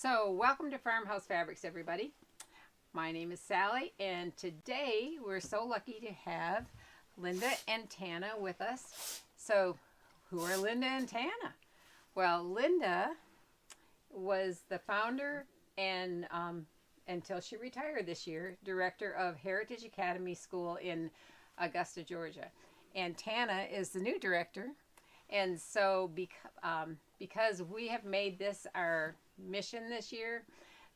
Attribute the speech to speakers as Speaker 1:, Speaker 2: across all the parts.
Speaker 1: So, welcome to Farmhouse Fabrics, everybody. My name is Sally, and today we're so lucky to have Linda and Tana with us. So, who are Linda and Tana? Well, Linda was the founder and until she retired this year, director of Heritage Academy School in Augusta, Georgia. And Tana is the new director. And so, because we have made this our mission this year,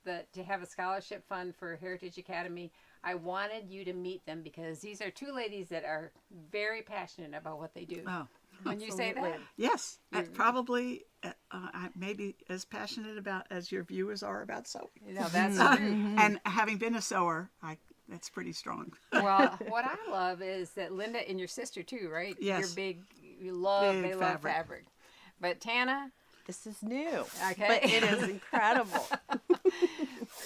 Speaker 1: to have a scholarship fund for Heritage Academy, I wanted you to meet them because these are two ladies that are very passionate about what they do.
Speaker 2: Oh,
Speaker 1: when you say that,
Speaker 2: yes, probably maybe as passionate about as your viewers are about sewing.
Speaker 1: That's true.
Speaker 2: And having been a sewer, that's pretty strong.
Speaker 1: Well, what I love is that Linda and your sister too, right?
Speaker 2: Yes.
Speaker 1: They love fabric. But Tana,
Speaker 3: this is new,
Speaker 1: okay,
Speaker 3: but it is incredible.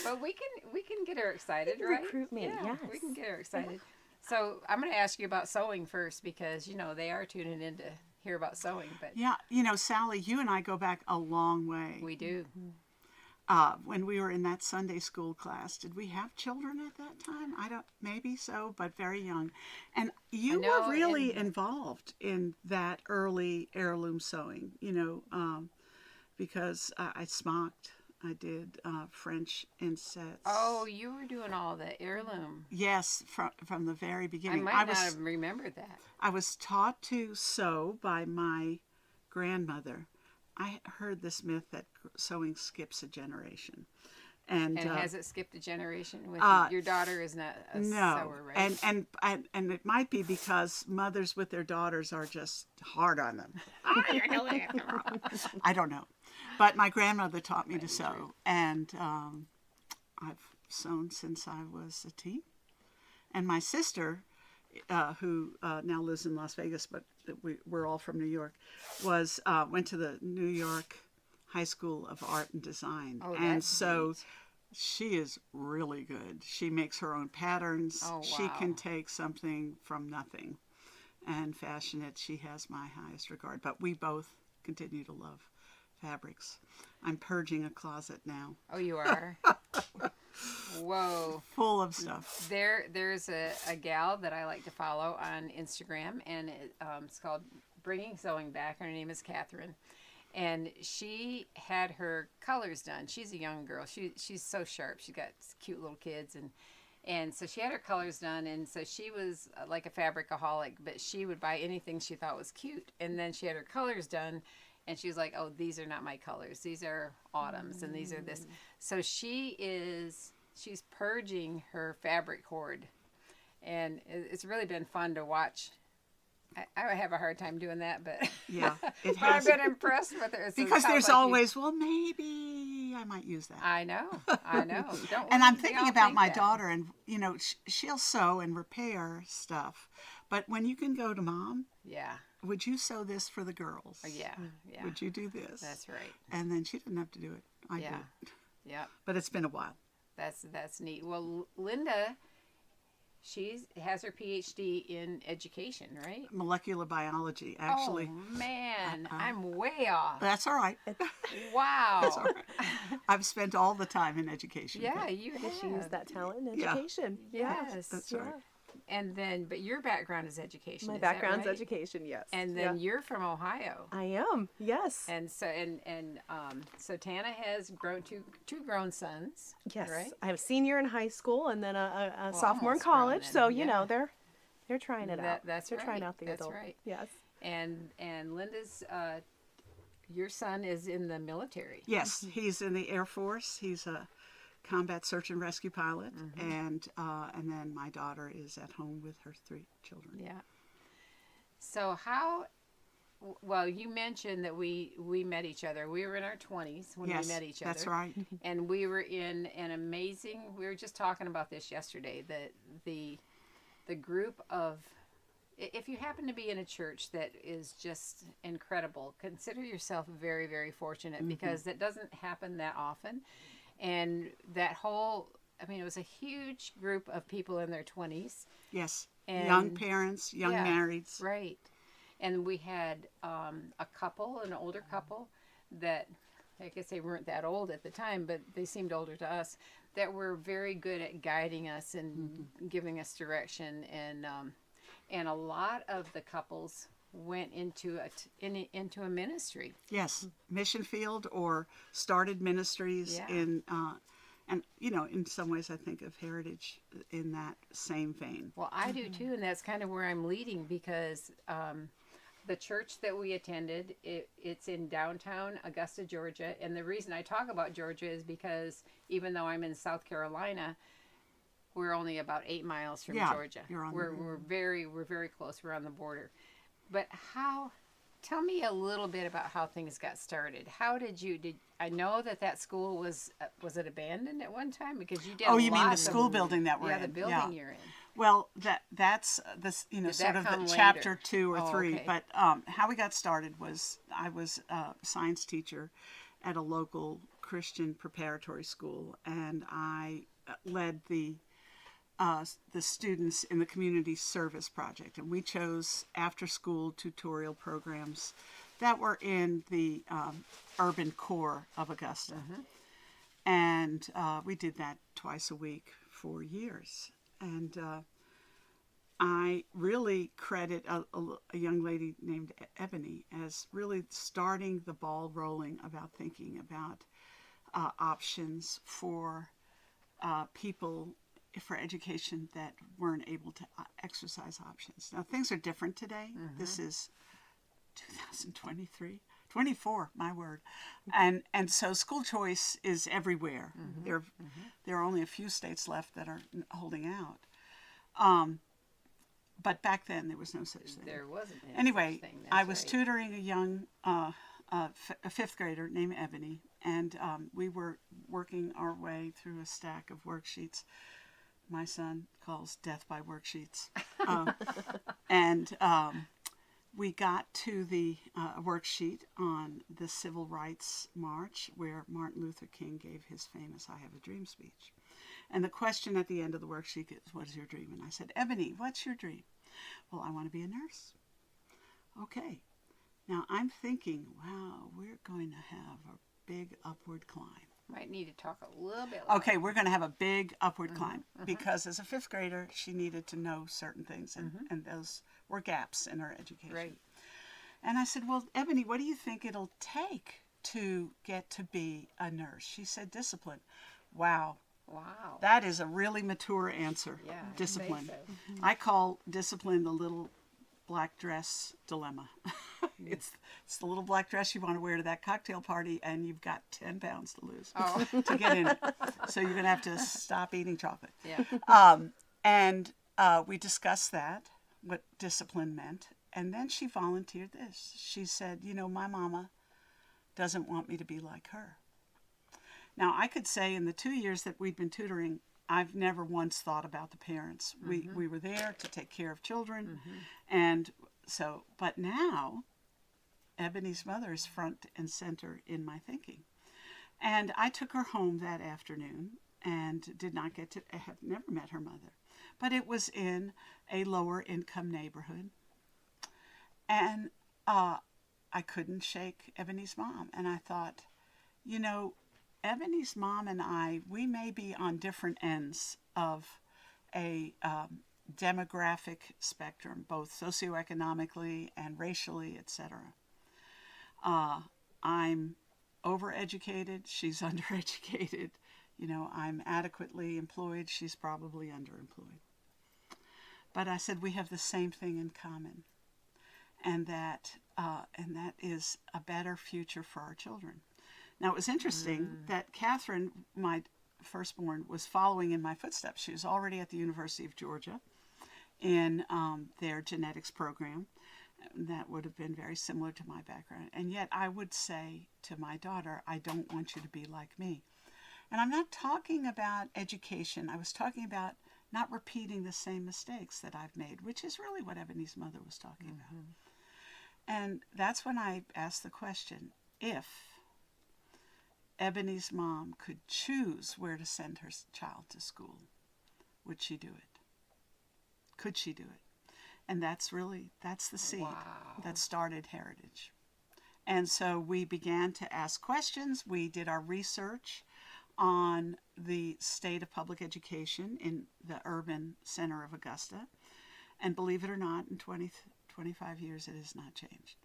Speaker 1: But we can get her excited, right?
Speaker 3: Recruit me, yes.
Speaker 1: We can get her excited. So I'm going to ask you about sewing first because they are tuning in to hear about sewing. But
Speaker 2: Yeah, Sally, you and I go back a long way.
Speaker 1: we do.
Speaker 2: When we were in that Sunday school class, did we have children at that time? Maybe so, but very young. And you were really involved in that early heirloom sewing, because I smocked. I did French insets.
Speaker 1: Oh, you were doing all the heirloom.
Speaker 2: Yes, from the very beginning.
Speaker 1: I might not have remembered that.
Speaker 2: I was taught to sew by my grandmother. I heard this myth that sewing skips a generation. And
Speaker 1: has it skipped a generation? With your daughter is not a sewer, right?
Speaker 2: And it might be because mothers with their daughters are just hard on them. I don't know. But my grandmother taught me to sew, and I've sewn since I was a teen. And my sister, who now lives in Las Vegas, but we're all from New York, went to the New York High School of Art and Design.
Speaker 1: Oh,
Speaker 2: and
Speaker 1: that's
Speaker 2: so
Speaker 1: neat.
Speaker 2: she is really good. She makes her own patterns.
Speaker 1: Oh, wow.
Speaker 2: She can take something from nothing and fashion it. She has my highest regard. But we both continue to love fabrics. I'm purging a closet now.
Speaker 1: Oh, you are? Whoa.
Speaker 2: Full of stuff.
Speaker 1: There's a gal that I like to follow on Instagram, and it's called Bringing Sewing Back. Her name is Catherine. And she had her colors done. She's a young girl. She's so sharp. She's got cute little kids. And so she had her colors done. And so she was like a fabricaholic, but she would buy anything she thought was cute. And then she had her colors done. And she was like, oh, these are not my colors. These are Autumn's, and these are this. So she's purging her fabric hoard. And it's really been fun to watch. I have a hard time doing that, but
Speaker 2: yeah,
Speaker 1: but I've been impressed with her. So
Speaker 2: because there's always, well, maybe I might use that.
Speaker 1: I know. Don't
Speaker 2: and I'm thinking about my daughter, and she'll sew and repair stuff, but when you can go to Mom,
Speaker 1: yeah,
Speaker 2: would you sew this for the girls?
Speaker 1: Yeah.
Speaker 2: Would you do this?
Speaker 1: That's right.
Speaker 2: And then she didn't have to do it. I did.
Speaker 1: Yeah.
Speaker 2: But it's been a while.
Speaker 1: That's neat. Well, Linda, she has her PhD in education, right?
Speaker 2: Molecular biology, actually.
Speaker 1: Oh, man. I'm way off.
Speaker 2: That's all right.
Speaker 1: Wow.
Speaker 2: That's all right. I've spent all the time in education.
Speaker 1: Yeah, you have.
Speaker 3: She used that talent in education.
Speaker 1: Yes.
Speaker 2: That's right.
Speaker 1: And then, but your background is education.
Speaker 3: My
Speaker 1: is
Speaker 3: background's
Speaker 1: that right?
Speaker 3: education, yes.
Speaker 1: And then you're from Ohio.
Speaker 3: I am, yes.
Speaker 1: And so, so Tana has grown two grown sons.
Speaker 3: Yes,
Speaker 1: right?
Speaker 3: I have a senior in high school and then a sophomore in
Speaker 1: almost
Speaker 3: college.
Speaker 1: grown
Speaker 3: So
Speaker 1: then,
Speaker 3: they're trying it out.
Speaker 1: They're
Speaker 3: trying out the adult.
Speaker 1: That's right.
Speaker 3: Yes.
Speaker 1: And Linda's your son is in the military.
Speaker 2: Yes, he's in the Air Force. He's a combat search and rescue pilot, and then my daughter is at home with her 3 children.
Speaker 1: Yeah. So well, you mentioned that we met each other. We were in our 20s when we met each other.
Speaker 2: That's right.
Speaker 1: And we were in an amazing, we were just talking about this yesterday, that the group of, if you happen to be in a church that is just incredible, consider yourself very, very fortunate because that doesn't happen that often. And that whole, it was a huge group of people in their 20s.
Speaker 2: Yes.
Speaker 1: And
Speaker 2: young parents, young marrieds.
Speaker 1: Right. And we had a couple, an older couple, that I guess they weren't that old at the time, but they seemed older to us, that were very good at guiding us and giving us direction. And a lot of the couples went into a ministry.
Speaker 2: Yes, mission field or started ministries in, and in some ways I think of Heritage in that same vein.
Speaker 1: Well, I do too, and that's kind of where I'm leading, because the church that we attended, it's in downtown Augusta, Georgia. And the reason I talk about Georgia is because even though I'm in South Carolina, we're only about 8 miles from Georgia. We're very close. We're on the border. But tell me a little bit about how things got started. How did I know that school was it abandoned at one time? Because you did.
Speaker 2: Oh, you mean the school building that we're in?
Speaker 1: Yeah, the building you're in.
Speaker 2: Well, that's this, sort of the chapter 2 or 3.
Speaker 1: Okay.
Speaker 2: But how we got started was I was a science teacher at a local Christian preparatory school, and I led the students in the community service project, and we chose after-school tutorial programs that were in the urban core of Augusta, and we did that twice a week for years. And I really credit a young lady named Ebony as really starting the ball rolling about thinking about options for people for education that weren't able to exercise options. Now, things are different today. This is 2023, 24, my word. And so school choice is everywhere. There are only a few states left that are holding out. But back then, there was no such thing.
Speaker 1: There wasn't any
Speaker 2: anyway,
Speaker 1: such thing.
Speaker 2: I was tutoring a young a fifth grader named Ebony, and we were working our way through a stack of worksheets. My son calls death by worksheets. And we got to the worksheet on the Civil Rights March, where Martin Luther King gave his famous I Have a Dream speech. And the question at the end of the worksheet is, what is your dream? And I said, Ebony, what's your dream? Well, I want to be a nurse. Okay. Now I'm thinking, wow, we're going to have a big upward climb.
Speaker 1: Might need to talk a little bit louder.
Speaker 2: Okay, we're going to have a big upward climb, because as a fifth grader, she needed to know certain things, and those were gaps in her education.
Speaker 1: Right.
Speaker 2: And I said, well, Ebony, what do you think it'll take to get to be a nurse? She said, discipline. Wow.
Speaker 1: Wow.
Speaker 2: That is a really mature answer.
Speaker 1: Yeah.
Speaker 2: Discipline.
Speaker 1: So.
Speaker 2: I call discipline the little black dress dilemma. It's the little black dress you want to wear to that cocktail party, and you've got 10 pounds to lose to get in it. So you're going to have to stop eating chocolate.
Speaker 1: Yeah.
Speaker 2: And we discussed that, what discipline meant. And then she volunteered this. She said, my mama doesn't want me to be like her. Now, I could say in the 2 years that we'd been tutoring, I've never once thought about the parents. We were there to take care of children. And so, but now, Ebony's mother is front and center in my thinking. And I took her home that afternoon and did not get to, I have never met her mother. But it was in a lower income neighborhood. And I couldn't shake Ebony's mom. And I thought, Ebony's mom and I, we may be on different ends of a demographic spectrum, both socioeconomically and racially, etc. I'm overeducated, she's undereducated. I'm adequately employed, she's probably underemployed. But I said we have the same thing in common, and that is a better future for our children. Now, it was interesting that Catherine, my firstborn, was following in my footsteps. She was already at the University of Georgia in their genetics program. That would have been very similar to my background. And yet I would say to my daughter, I don't want you to be like me. And I'm not talking about education. I was talking about not repeating the same mistakes that I've made, which is really what Ebony's mother was talking about. And that's when I asked the question, if Ebony's mom could choose where to send her child to school, would she do it? Could she do it? And that's the seed that started Heritage. And so we began to ask questions. We did our research on the state of public education in the urban center of Augusta. And believe it or not, in 25 years, it has not changed.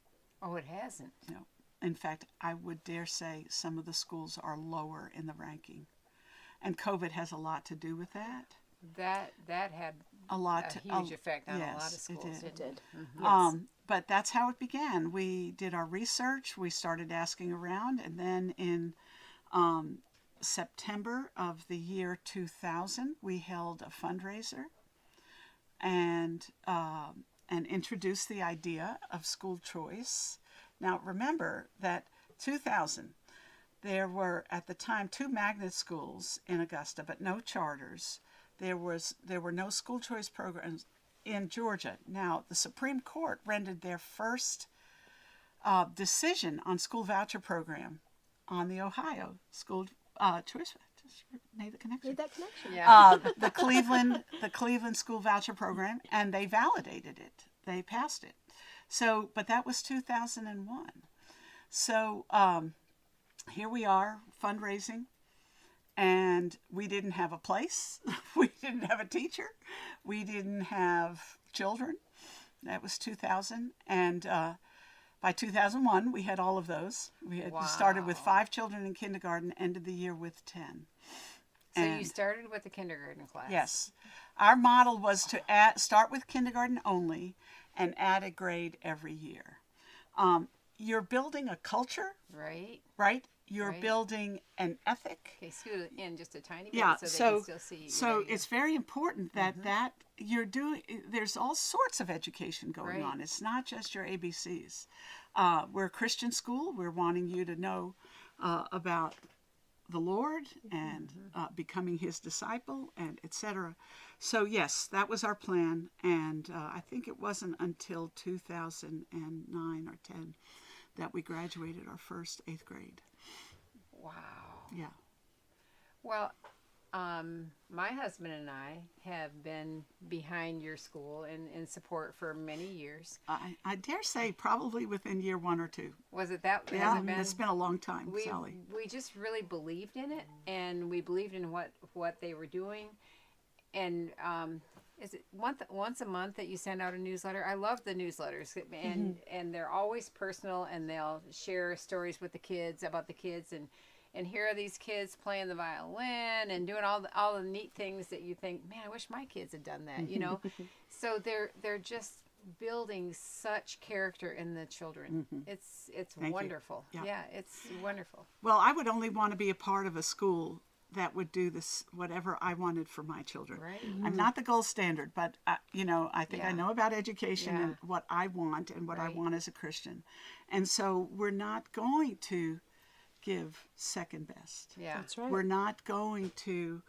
Speaker 1: Oh, it hasn't.
Speaker 2: No. In fact, I would dare say some of the schools are lower in the ranking. And COVID has a lot to do with that.
Speaker 1: That had
Speaker 2: a
Speaker 1: huge effect on
Speaker 2: yes,
Speaker 1: a lot of schools.
Speaker 3: It did.
Speaker 2: But that's how it began. We did our research. We started asking around, and then in September of the year 2000, we held a fundraiser and introduced the idea of school choice. Now, remember that 2000, there were at the time 2 magnet schools in Augusta, but no charters. There were no school choice programs in Georgia. Now, the Supreme Court rendered their first decision on school voucher program on the Ohio school choice. Just made the connection.
Speaker 3: Made that connection.
Speaker 1: Yeah.
Speaker 2: The Cleveland school voucher program, and they validated it. They passed it. So, but that was 2001. So here we are fundraising, and we didn't have a place. We didn't have a teacher. We didn't have children. That was 2000. And by 2001, we had all of those. We had started with 5 children in kindergarten, ended the year with 10.
Speaker 1: So you started with the kindergarten class.
Speaker 2: Yes. Our model was to start with kindergarten only and add a grade every year. You're building a culture,
Speaker 1: right?
Speaker 2: You're building an ethic.
Speaker 1: Okay, scoot in just a tiny bit
Speaker 2: Yeah,
Speaker 1: so they can still see you.
Speaker 2: So it's very important that that you're doing. There's all sorts of education going on. It's not just your ABCs. We're a Christian school. We're wanting you to know about the Lord and becoming His disciple, and etc. So yes, that was our plan, and I think it wasn't until 2009 or 10 that we graduated our first 8th grade.
Speaker 1: Wow.
Speaker 2: Yeah.
Speaker 1: Well, my husband and I have been behind your school and in support for many years.
Speaker 2: I dare say probably within year 1 or 2.
Speaker 1: Was it that?
Speaker 2: Yeah,
Speaker 1: has it been?
Speaker 2: it's been a long time, Sally.
Speaker 1: We just really believed in it, and we believed in what they were doing. And is it once a month that you send out a newsletter? I love the newsletters, and they're always personal, and they'll share stories with the kids about the kids, and here are these kids playing the violin and doing all the neat things that you think, man, I wish my kids had done that, you know. So they're just building such character in the children. It's wonderful. Yeah, it's wonderful.
Speaker 2: Well, I would only want to be a part of a school that would do this, whatever I wanted for my children.
Speaker 1: Right.
Speaker 2: I'm not the gold standard, but I think I know about education and what I want and what I want as a Christian. And so we're not going to give second best.
Speaker 1: Yeah.
Speaker 3: That's right.
Speaker 2: We're not going to,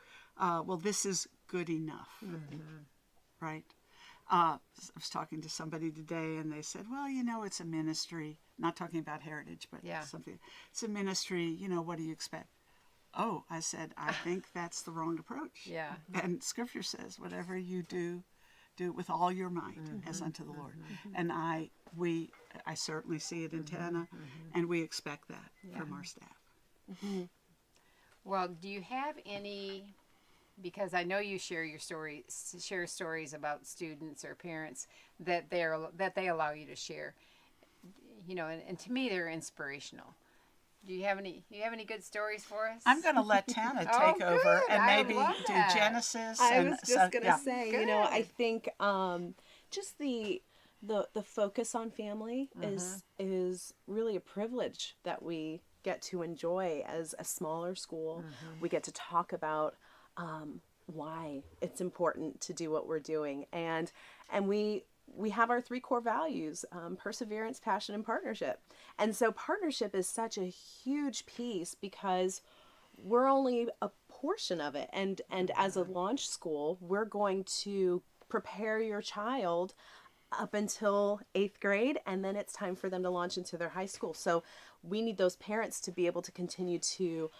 Speaker 2: this is good enough. Right? I was talking to somebody today, and they said, well, it's a ministry. Not talking about Heritage, but something. It's a ministry, what do you expect? Oh, I said, I think that's the wrong approach.
Speaker 1: Yeah.
Speaker 2: And Scripture says, whatever you do, do it with all your might as unto the Lord. And I certainly see it in Tana, and we expect that from our staff.
Speaker 1: Well, do you have any, because I know you share stories about students or parents that they allow you to share, and to me they're inspirational. Do you have any good stories for us?
Speaker 2: I'm going to let Tana take over and
Speaker 1: I
Speaker 2: maybe
Speaker 1: love
Speaker 2: do
Speaker 1: that.
Speaker 2: Genesis.
Speaker 3: I was just going to say,
Speaker 1: Good.
Speaker 3: I think just the focus on family is really a privilege that we get to enjoy as a smaller school. We get to talk about why it's important to do what we're doing, and we have our 3 core values: perseverance, passion, and partnership. And so partnership is such a huge piece because we're only a portion of it. And as a launch school, we're going to prepare your child up until 8th grade, and then it's time for them to launch into their high school. So we need those parents to be able to continue to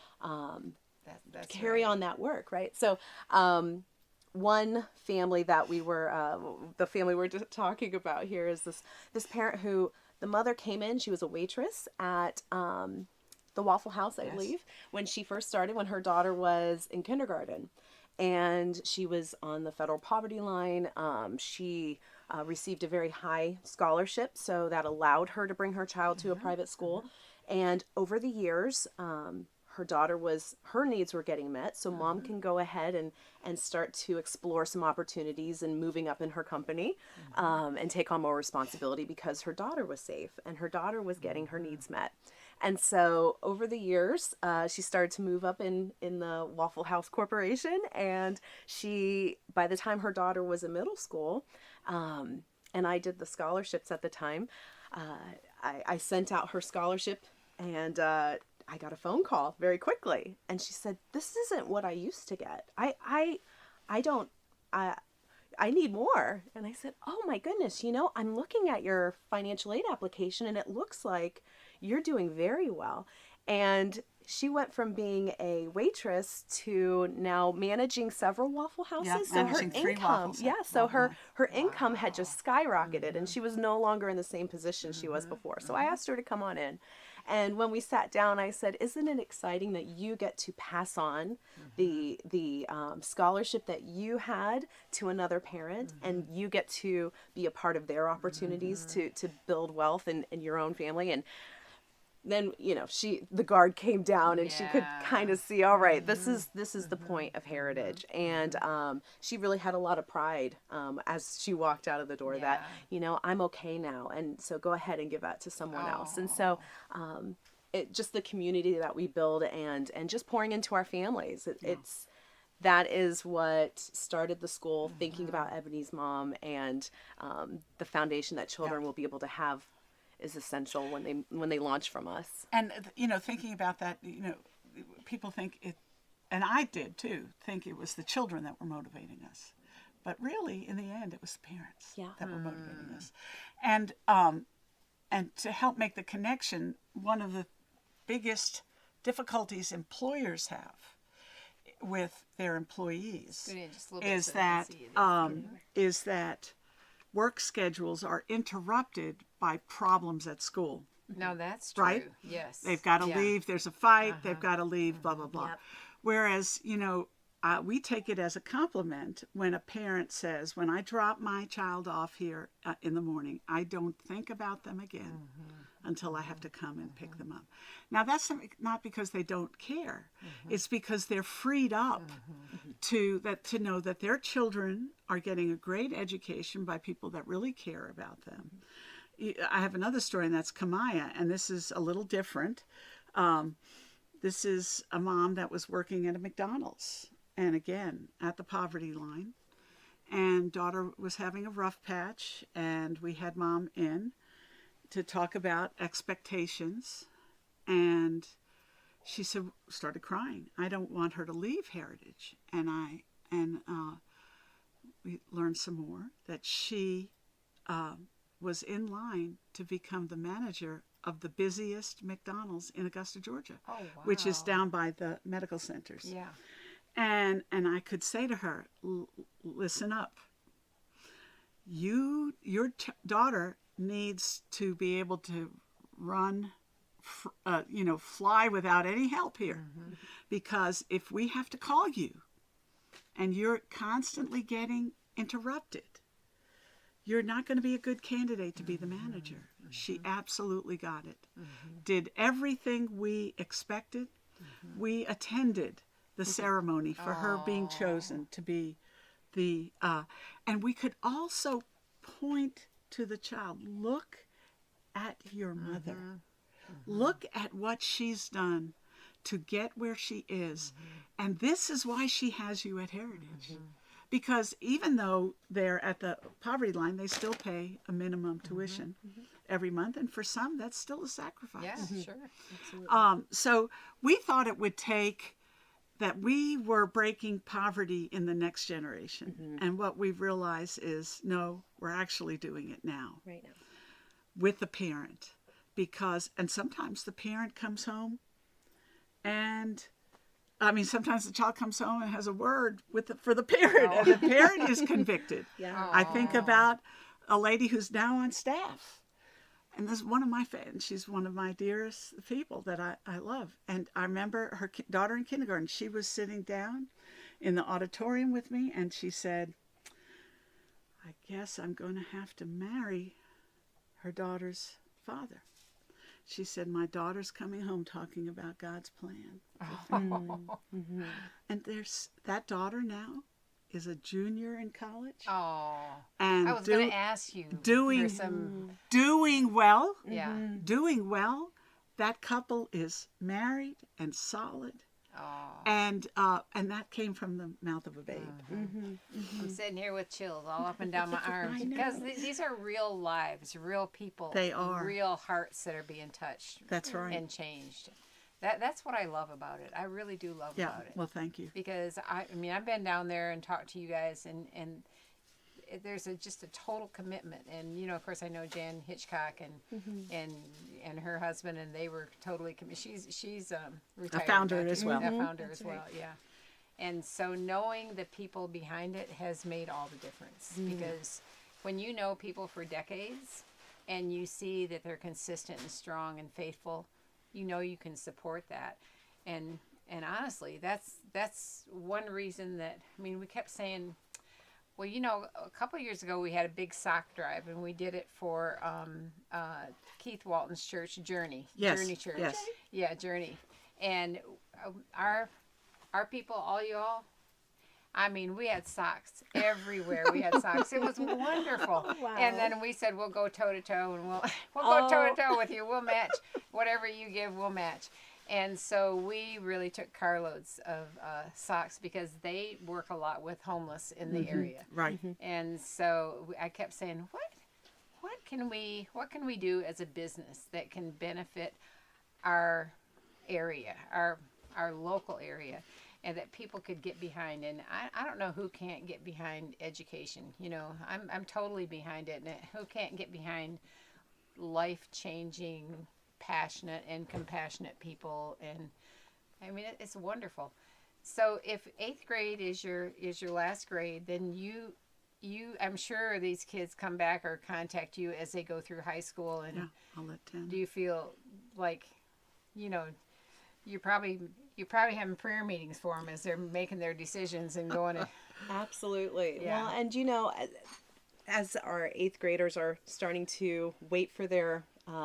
Speaker 3: carry on that work, right? So one family that the family we're just talking about here is this parent who the mother came in. She was a waitress at the Waffle House, I believe, when she first started, when her daughter was in kindergarten. And she was on the federal poverty line. She received a very high scholarship, so that allowed her to bring her child to a private school. And over the years, her needs were getting met, so mom can go ahead and start to explore some opportunities and moving up in her company and take on more responsibility because her daughter was safe and her daughter was getting her needs met. And so over the years, she started to move up in the Waffle House Corporation, and by the time her daughter was in middle school, and I did the scholarships at the time, I sent out her scholarship, and I got a phone call very quickly, and she said, "This isn't what I used to get. I need more." And I said, "Oh my goodness, I'm looking at your financial aid application and it looks like you're doing very well." And she went from being a waitress to now managing several Waffle Houses.
Speaker 2: Yeah,
Speaker 3: so her
Speaker 2: managing 3
Speaker 3: income,
Speaker 2: Waffle Houses.
Speaker 3: so her income had just skyrocketed, and she was no longer in the same position she was before. So I asked her to come on in. And when we sat down, I said, "Isn't it exciting that you get to pass on the scholarship that you had to another parent, and you get to be a part of their opportunities to build wealth in your own family?" And then the guard came down, and she could kind of see, all right, this is the point of heritage. And she really had a lot of pride as she walked out of the door that I'm okay now, and so go ahead and give that to someone else. And so just the community that we build and just pouring into our families, that is what started the school, thinking about Ebony's mom, and the foundation that children will be able to have is essential when they launch from us.
Speaker 2: And thinking about that, people think it, and I did too, think it was the children that were motivating us, but really in the end it was the parents that were motivating us. And to help make the connection, one of the biggest difficulties employers have with their employees is that work schedules are interrupted by problems at school.
Speaker 1: No, that's true.
Speaker 2: Right?
Speaker 1: Yes.
Speaker 2: They've got to leave. There's a fight. They've got to leave, blah, blah, blah.
Speaker 3: Yep.
Speaker 2: Whereas, we take it as a compliment when a parent says, when I drop my child off here in the morning, I don't think about them again until I have to come and pick them up. Now, that's not because they don't care. It's because they're freed up to know that their children are getting a great education by people that really care about them. I have another story, and that's Kamaya, and this is a little different. This is a mom that was working at a McDonald's, and again, at the poverty line. And daughter was having a rough patch, and we had mom in to talk about expectations. And she started crying. I don't want her to leave Heritage. And we learned some more that she was in line to become the manager of the busiest McDonald's in Augusta, Georgia, which is down by the medical centers.
Speaker 1: Yeah.
Speaker 2: And I could say to her, listen up. Your daughter needs to be able to run, fly without any help here. Because if we have to call you and you're constantly getting interrupted, you're not going to be a good candidate to be the manager. She absolutely got it. Did everything we expected. We attended the ceremony for her being chosen to be the, and we could also point to the child, look at your mother. Look at what she's done to get where she is. And this is why she has you at Heritage. Because even though they're at the poverty line, they still pay a minimum tuition every month. And for some, that's still a sacrifice.
Speaker 1: Yeah, sure. Absolutely.
Speaker 2: So we thought it would take that we were breaking poverty in the next generation. And what we've realized is, no, we're actually doing it now.
Speaker 3: Right now.
Speaker 2: With the parent. And sometimes the parent comes home and, sometimes the child comes home and has a word for the parent, and the parent is convicted.
Speaker 3: Yeah.
Speaker 2: I think about a lady who's now on staff. And this is one of my fans. She's one of my dearest people that I love. And I remember her daughter in kindergarten, she was sitting down in the auditorium with me, and she said, I guess I'm going to have to marry her daughter's father. She said, my daughter's coming home talking about God's plan. And there's that daughter now is a junior in college.
Speaker 1: Oh,
Speaker 2: and
Speaker 1: I was going to ask you.
Speaker 2: doing well.
Speaker 1: Yeah.
Speaker 2: Doing well. That couple is married and solid.
Speaker 1: Oh.
Speaker 2: And that came from the mouth of a babe.
Speaker 1: I'm sitting here with chills all up and down my arms
Speaker 2: I know.
Speaker 1: because these are real lives, real people.
Speaker 2: They are.
Speaker 1: Real hearts that are being touched.
Speaker 2: That's right.
Speaker 1: And changed. That's what I love about it. I really do love about it.
Speaker 2: Well, thank you.
Speaker 1: Because I mean, I've been down there and talked to you guys, and there's just a total commitment. And you know, of course, I know Jan Hitchcock and her husband, and they were totally committed. She's retired.
Speaker 2: A founder as well.
Speaker 1: A founder
Speaker 3: That's
Speaker 1: as well.
Speaker 3: right.
Speaker 1: Yeah. And so knowing the people behind it has made all the difference, because when you know people for decades and you see that they're consistent and strong and faithful, you know you can support that. And honestly, that's one reason that, I mean, we kept saying, well, you know, a couple of years ago we had a big sock drive, and we did it for Keith Walton's church, Journey.
Speaker 2: Yes,
Speaker 1: Journey Church.
Speaker 2: yes.
Speaker 1: Yeah, Journey. And our people, all y'all, I mean, we had socks everywhere. We had socks. It was wonderful.
Speaker 3: Wow.
Speaker 1: And then we said, we'll go toe to toe, and we'll go toe to toe with you. We'll match whatever you give. We'll match. And so we really took carloads of socks, because they work a lot with homeless in the area.
Speaker 2: Right.
Speaker 1: And so I kept saying, what can we do as a business that can benefit our area, our local area, and that people could get behind. And I don't know who can't get behind education. You know, I'm totally behind it. And who can't get behind life-changing, passionate and compassionate people? And I mean, it's wonderful. So if 8th grade is your last grade, then you I'm sure these kids come back or contact you as they go through high school. And
Speaker 2: Yeah, I'll let Tana.
Speaker 1: do you feel like, you know, you're probably having prayer meetings for them as they're making their decisions and going to...
Speaker 3: Absolutely.
Speaker 1: Yeah.
Speaker 3: Well, and you know, as our 8th graders are starting to wait for their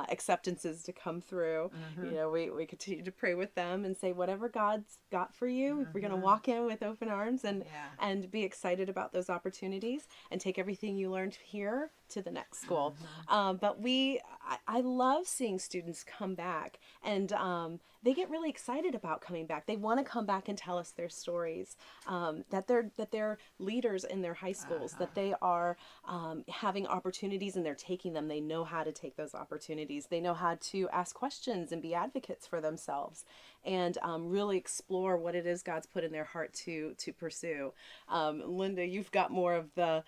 Speaker 3: acceptances to come through, you know, we continue to pray with them and say, whatever God's got for you, we're going to walk in with open arms and be excited about those opportunities and take everything you learned here to the next school. But I love seeing students come back, and they get really excited about coming back. They want to come back and tell us their stories, that they're leaders in their high schools, that they are having opportunities and they're taking them. They know how to take those opportunities. They know how to ask questions and be advocates for themselves, and really explore what it is God's put in their heart to pursue. Linda, you've got more of the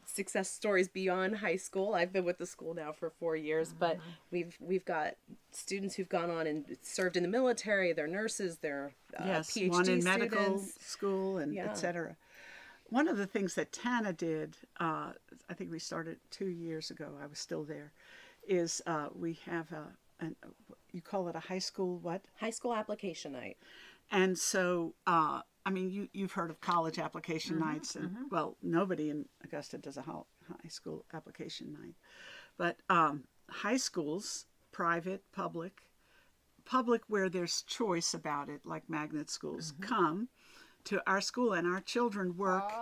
Speaker 3: success stories beyond high school. I've been with the school now for 4 years, but we've got students who've gone on and served in the military. They're nurses. They're PhD
Speaker 2: one in
Speaker 3: students.
Speaker 2: medical school, and etc. One of the things that Tana did, I think we started 2 years ago, I was still there, is we have you call it a high school what?
Speaker 3: High school application night.
Speaker 2: And so, I mean, you've heard of college application nights, and well, nobody in Augusta does a high school application night. But high schools, private, public where there's choice about it, like magnet schools, come to our school, and our children work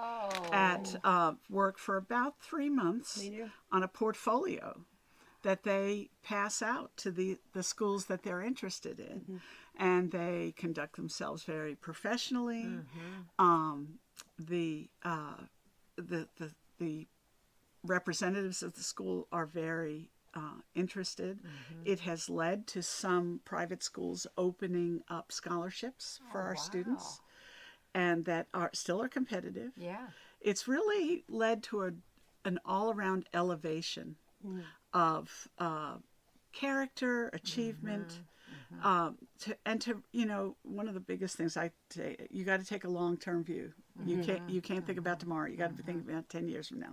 Speaker 2: work for about 3 months on a portfolio that they pass out to the schools that they're interested in. And they conduct themselves very professionally. The representatives of the school are very interested. It has led to some private schools opening up scholarships for our students, and that still are competitive.
Speaker 1: Yeah.
Speaker 2: It's really led to an all-around elevation of character, achievement. You know, one of the biggest things I say, you got to take a long-term view. You can't think about tomorrow. You got to think about 10 years from now.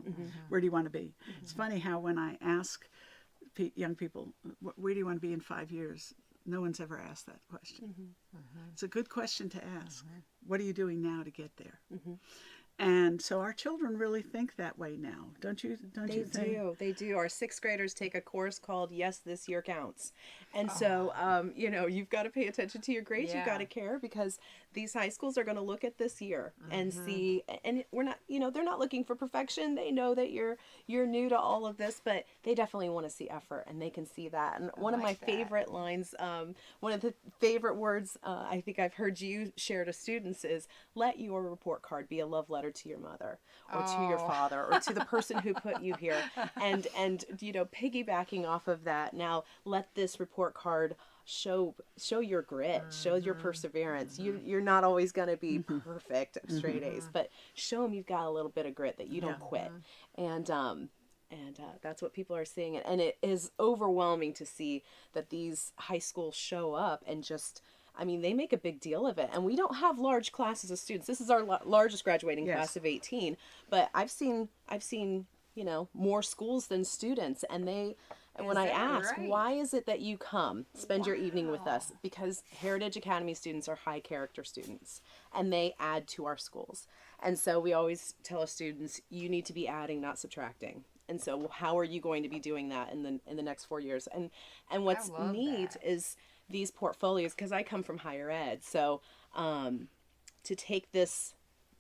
Speaker 2: Where do you want to be? It's funny how when I ask young people, where do you want to be in 5 years? No one's ever asked that question. It's a good question to ask. What are you doing now to get there? And so our children really think that way now, don't you? Don't you think?
Speaker 3: They do. Our sixth graders take a course called Yes, This Year Counts. And so, you know, you've got to pay attention to your grades. You've got to care, because these high schools are going to look at this year and see, and we're not, you know, they're not looking for perfection. They know that you're new to all of this, but they definitely want to see effort, and they can see that. And one of my favorite lines, one of the favorite words I think I've heard you share to students is, let your report card be a love letter to your mother, or to your father, or to the person who put you here. And you know, piggybacking off of that, now let this report card show your grit, show your perseverance. You're not always going to be perfect straight A's, but show them you've got a little bit of grit, that you don't quit. And that's what people are seeing. And it is overwhelming to see that these high schools show up and just, I mean, they make a big deal of it. And we don't have large classes of students. This is our largest graduating class of 18. But I've seen, you know, more schools than students. And when I ask, why is it that you come spend your evening with us? Because Heritage Academy students are high character students, and they add to our schools. And so we always tell our students, you need to be adding, not subtracting. And so how are you going to be doing that in the next 4 years? And what's neat is these portfolios, because I come from higher ed. So to take this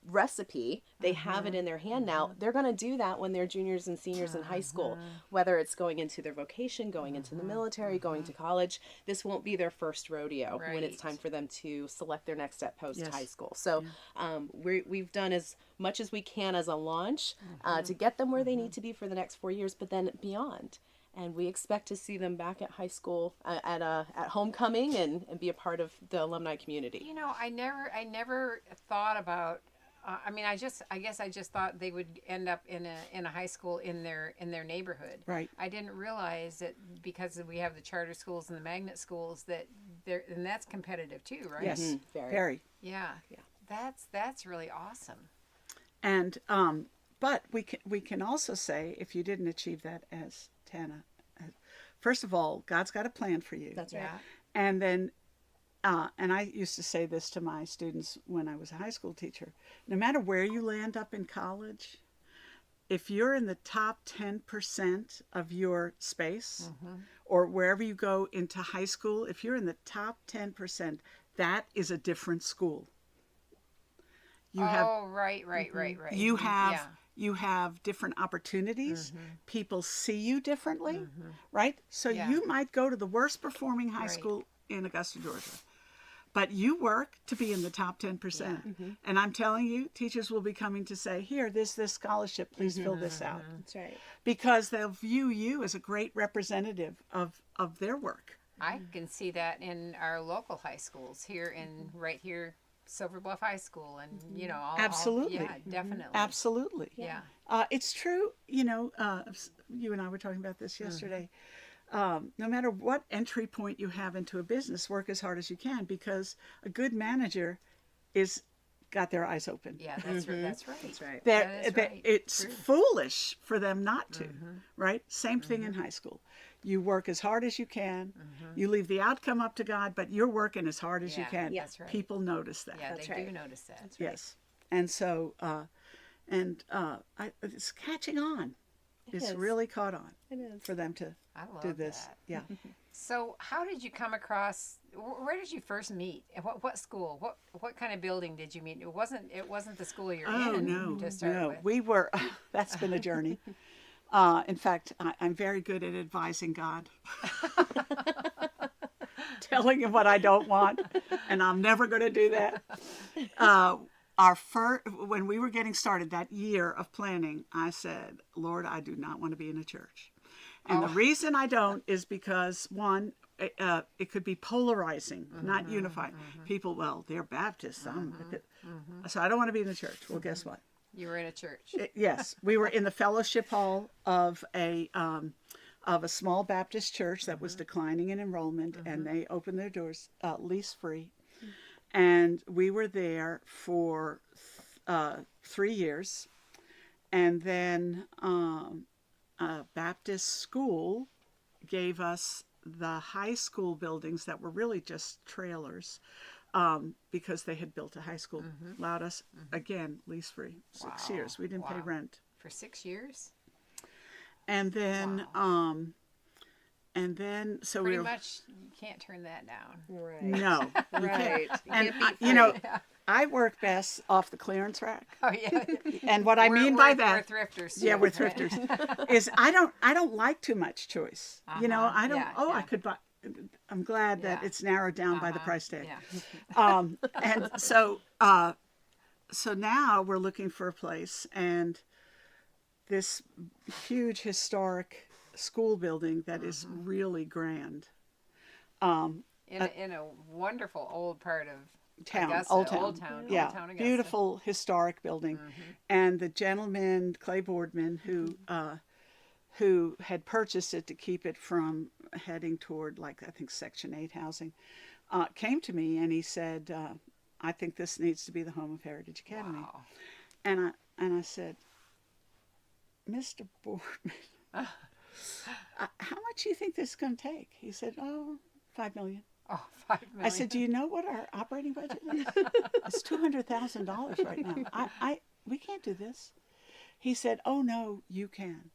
Speaker 3: recipe, they have it in their hand now. They're going to do that when they're juniors and seniors in high school, whether it's going into their vocation, going into the military, going to college. This won't be their first rodeo when it's time for them to select their next step post high school. So we've done as much as we can as a launch to get them where they need to be for the next 4 years, but then beyond. And we expect to see them back at high school at homecoming and be a part of the alumni community.
Speaker 1: You know, I never thought about. I mean, I guess I just thought they would end up in a high school in their neighborhood.
Speaker 2: Right.
Speaker 1: I didn't realize that because we have the charter schools and the magnet schools that and that's competitive too, right?
Speaker 2: Yes, very.
Speaker 1: Yeah. That's really awesome.
Speaker 2: And but we can also say, if you didn't achieve that, as Tana, first of all, God's got a plan for you.
Speaker 3: That's right.
Speaker 2: And then. And I used to say this to my students when I was a high school teacher. No matter where you land up in college, if you're in the top 10% of your space, or wherever you go into high school, if you're in the top 10%, that is a different school.
Speaker 1: Right.
Speaker 2: You have different opportunities. People see you differently, right? So you might go to the worst performing high school in Augusta, Georgia, but you work to be in the top 10%. And I'm telling you, teachers will be coming to say, here, this scholarship, please fill this out.
Speaker 3: That's right.
Speaker 2: Because they'll view you as a great representative of their work.
Speaker 1: I can see that in our local high schools here right here, Silver Bluff High School, and you know,
Speaker 2: absolutely,
Speaker 1: yeah, definitely,
Speaker 2: absolutely,
Speaker 1: yeah.
Speaker 2: It's true. You know, you and I were talking about this yesterday. No matter what entry point you have into a business, work as hard as you can, because a good manager is got their eyes open.
Speaker 1: Yeah, that's right. That's right.
Speaker 3: That's right.
Speaker 2: It's foolish for them not to, right? Same thing in high school. You work as hard as you can. You leave the outcome up to God, but you're working as hard as you can.
Speaker 1: That's right.
Speaker 2: People notice that.
Speaker 1: Yeah,
Speaker 3: That's
Speaker 1: they
Speaker 3: right.
Speaker 1: do notice that.
Speaker 3: That's right.
Speaker 2: Yes. And so, it's catching on. It's really caught on.
Speaker 3: It is.
Speaker 2: For them to
Speaker 1: I love
Speaker 2: do this.
Speaker 1: that.
Speaker 2: Yeah.
Speaker 1: So, how did you come across? Where did you first meet? What school? What kind of building did you meet? It wasn't the school you're in to start with.
Speaker 2: We were. That's been a journey. In fact, I'm very good at advising God, telling him what I don't want, and I'm never going to do that. When we were getting started that year of planning, I said, Lord, I do not want to be in a church. And the reason I don't is because, one, it could be polarizing, not unifying. People, well, they're Baptists. So I don't want to be in the church. Well, guess what?
Speaker 1: You were in a church.
Speaker 2: Yes. We were in the fellowship hall of a small Baptist church that was declining in enrollment, and they opened their doors lease-free. And we were there for 3 years. And then a Baptist school gave us the high school buildings that were really just trailers, because they had built a high school. Allowed us, again, lease free, 6
Speaker 1: Wow.
Speaker 2: years. We didn't pay
Speaker 1: Wow.
Speaker 2: rent.
Speaker 1: For 6 years?
Speaker 2: And then, so
Speaker 1: Pretty
Speaker 2: we were,
Speaker 1: much, you can't turn that down.
Speaker 3: Right.
Speaker 2: no, you
Speaker 3: Right.
Speaker 2: can't.
Speaker 3: You
Speaker 2: And
Speaker 3: can't be
Speaker 2: you know,
Speaker 3: free.
Speaker 2: I work best off the clearance rack.
Speaker 1: Oh, yeah.
Speaker 2: And what I mean by that,
Speaker 1: We're thrifters.
Speaker 2: yeah,
Speaker 1: too,
Speaker 2: we're
Speaker 1: right?
Speaker 2: thrifters, is I don't like too much choice. You know, I don't.
Speaker 1: Yeah,
Speaker 2: I
Speaker 1: yeah.
Speaker 2: could buy. I'm glad that
Speaker 1: Yeah.
Speaker 2: it's narrowed down by the price tag.
Speaker 1: Yeah.
Speaker 2: And so now we're looking for a place, and this huge historic school building that is really grand.
Speaker 1: In a wonderful old part of
Speaker 2: Town,
Speaker 1: Augusta,
Speaker 2: Old Town.
Speaker 1: Old Town,
Speaker 2: Yeah,
Speaker 1: Old Town Augusta.
Speaker 2: beautiful historic building. And the gentleman, Clay Boardman, who had purchased it to keep it from heading toward, like, I think Section 8 housing, came to me and he said, I think this needs to be the home of Heritage Academy.
Speaker 1: Wow.
Speaker 2: And I said, Mr. Boardman, how much do you think this is going to take? He said, oh, $5 million.
Speaker 1: Oh, $5 million.
Speaker 2: I said, do you know what our operating budget is? It's $200,000 right now. We can't do this. He said, oh, no, you can.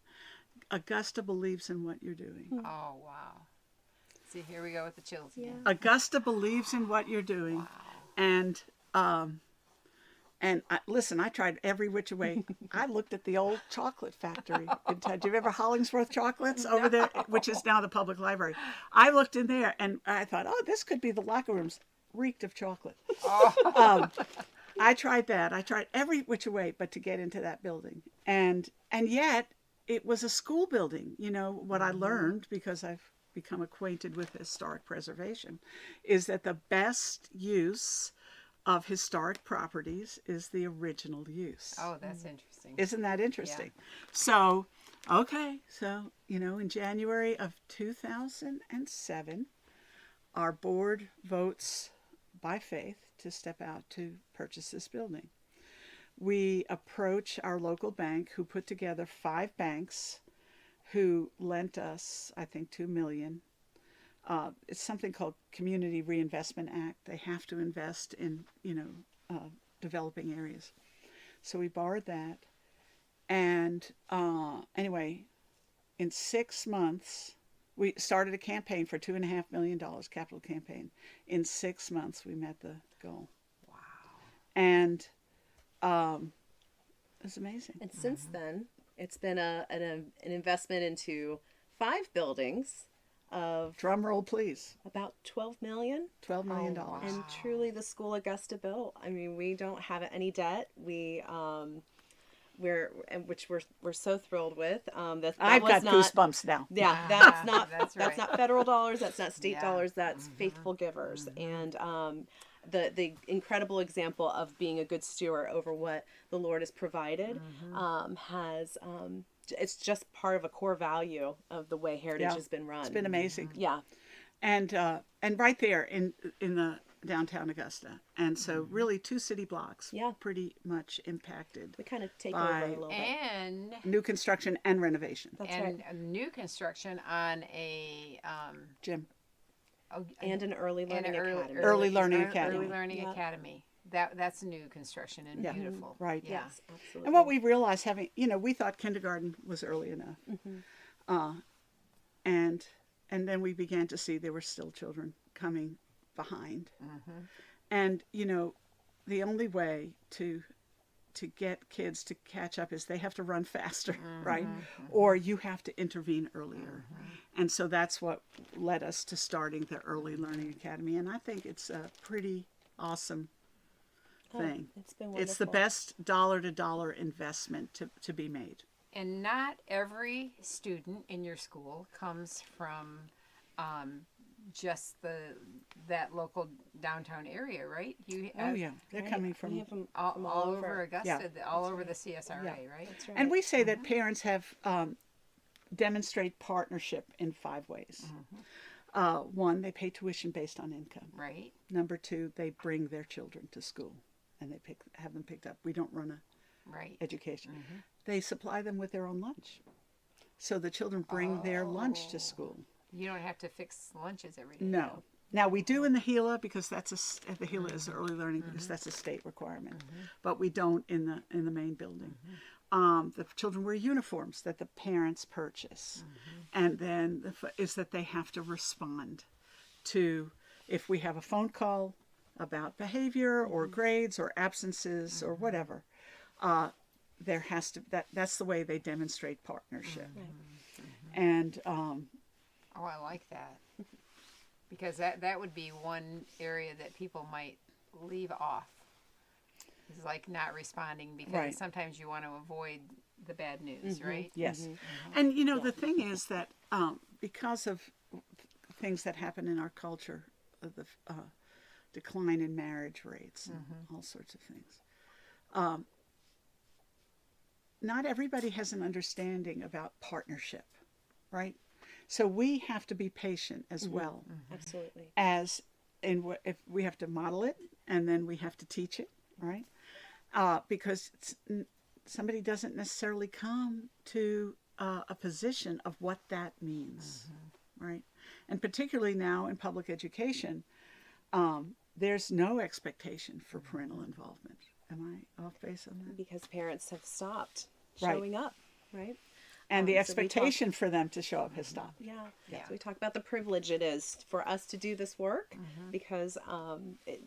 Speaker 2: Augusta believes in what you're doing.
Speaker 1: Oh, wow. See, here we go with the chills again.
Speaker 2: Augusta believes in what you're doing.
Speaker 1: Wow.
Speaker 2: And listen, I tried every which way. I looked at the old chocolate factory. Do you remember Hollingsworth Chocolates over there, which is now the public library? I looked in there and I thought, oh, this could be the locker rooms. Reeked of chocolate.
Speaker 1: Oh.
Speaker 2: I tried that. I tried every which way but to get into that building. And yet it was a school building. You know, what I learned, because I've become acquainted with historic preservation, is that the best use of historic properties is the original use.
Speaker 1: Oh, that's interesting.
Speaker 2: Isn't that interesting? So, okay. So, you know, in January of 2007, our board votes by faith to step out to purchase this building. We approach our local bank, who put together 5 banks who lent us, I think, $2 million. It's something called Community Reinvestment Act. They have to invest in, developing areas. So we borrowed that. And anyway, in 6 months, we started a campaign for $2.5 million, capital campaign. In 6 months, we met the goal.
Speaker 1: Wow.
Speaker 2: And it was amazing.
Speaker 3: And since then, it's been an investment into 5 buildings of
Speaker 2: Drum roll, please.
Speaker 3: about $12 million.
Speaker 2: $12 million.
Speaker 1: Oh, wow.
Speaker 3: And truly, the school Augusta built. I mean, we don't have any debt. We're so thrilled with. That
Speaker 2: I've
Speaker 3: was
Speaker 2: got
Speaker 3: not,
Speaker 2: goosebumps now.
Speaker 3: Yeah,
Speaker 1: Ah,
Speaker 3: that's not
Speaker 1: that's
Speaker 3: that's
Speaker 1: right.
Speaker 3: not federal dollars. That's not state
Speaker 1: Yeah.
Speaker 3: dollars. That's faithful givers. And the incredible example of being a good steward over what the Lord has provided has it's just part of a core value of the way Heritage has been run.
Speaker 2: It's been amazing.
Speaker 3: Yeah.
Speaker 2: And right there in the downtown Augusta. And so really 2 city blocks
Speaker 3: Yeah.
Speaker 2: pretty much impacted.
Speaker 3: We kind of take
Speaker 2: By-
Speaker 3: over a little bit.
Speaker 1: And
Speaker 2: New construction and renovation.
Speaker 3: That's
Speaker 1: and
Speaker 3: right.
Speaker 1: a new construction on a
Speaker 2: Jim.
Speaker 3: And an early
Speaker 1: and
Speaker 3: learning
Speaker 1: an
Speaker 3: academy.
Speaker 2: Early Learning
Speaker 1: Early
Speaker 2: Academy.
Speaker 1: Learning
Speaker 3: Yep.
Speaker 1: Academy. That's new construction and
Speaker 2: Yeah.
Speaker 1: beautiful.
Speaker 2: Right.
Speaker 1: Yeah.
Speaker 3: Yes, absolutely.
Speaker 2: And what we realized, we thought kindergarten was early enough. And then we began to see there were still children coming behind. And, the only way to get kids to catch up is they have to run faster, right? Or you have to intervene earlier. And so that's what led us to starting the Early Learning Academy. And I think it's a pretty awesome thing.
Speaker 3: It's been wonderful.
Speaker 2: It's the best dollar-to-dollar investment to be made.
Speaker 1: And not every student in your school comes from just that local downtown area, right? You
Speaker 2: Oh, yeah. They're
Speaker 3: Right.
Speaker 2: coming
Speaker 3: We
Speaker 2: from...
Speaker 3: have them
Speaker 1: all,
Speaker 3: from
Speaker 1: all over Augusta, all over the CSRA, right?
Speaker 3: That's right.
Speaker 2: And we say that parents have demonstrate partnership in 5 ways. 1, they pay tuition based on income.
Speaker 1: Right.
Speaker 2: Number 2, they bring their children to school and they have them picked up. We don't run a
Speaker 1: Right.
Speaker 2: education. They supply them with their own lunch. So the children bring their lunch to school.
Speaker 1: You don't have to fix lunches every day.
Speaker 2: No. Now we do in the Gila because the Gila is early learning because that's a state requirement, but we don't in the main building. The children wear uniforms that the parents purchase, and then is that they have to respond to if we have a phone call about behavior or grades or absences or whatever. There has to that's the way they demonstrate partnership, and
Speaker 1: Oh, I like that. Because that would be one area that people might leave off. It's like not responding because
Speaker 2: Right.
Speaker 1: sometimes you want to avoid the bad news, right?
Speaker 2: yes, and the thing is that because of things that happen in our culture, the decline in marriage rates and all sorts of things. Not everybody has an understanding about partnership, right? So we have to be patient as well.
Speaker 3: Absolutely.
Speaker 2: As in, if we have to model it and then we have to teach it, right? Because somebody doesn't necessarily come to a position of what that means, right? And particularly now in public education, there's no expectation for parental involvement. Am I off base on that?
Speaker 3: Because parents have stopped
Speaker 2: Right.
Speaker 3: showing up, right?
Speaker 2: And the
Speaker 3: So we talk-
Speaker 2: expectation for them to show up has stopped.
Speaker 3: Yeah.
Speaker 1: Yeah.
Speaker 3: So we talk about the privilege it is for us to do this work because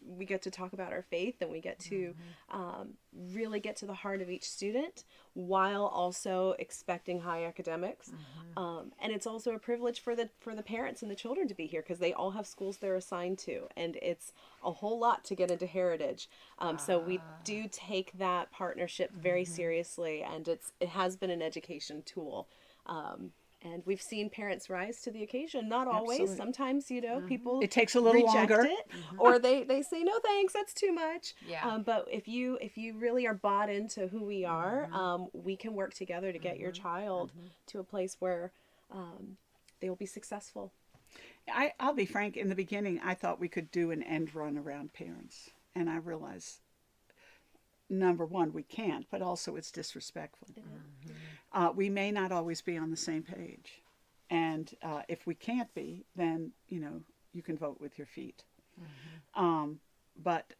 Speaker 3: we get to talk about our faith and we get to really get to the heart of each student while also expecting high academics. And it's also a privilege for the parents and the children to be here because they all have schools they're assigned to, and it's a whole lot to get into Heritage. So we do take that partnership very seriously, and it has been an education tool. And we've seen parents rise to the occasion. Not always.
Speaker 2: Absolutely.
Speaker 3: Sometimes, people
Speaker 2: It takes a little
Speaker 3: reject
Speaker 2: longer.
Speaker 3: it, or they say no thanks, that's too much.
Speaker 1: Yeah.
Speaker 3: But if you really are bought into who we are, we can work together to get your child to a place where they will be successful.
Speaker 2: I'll be frank, in the beginning, I thought we could do an end run around parents. And I realized, number one, we can't, but also it's disrespectful. We may not always be on the same page. And if we can't be, then, you can vote with your feet. But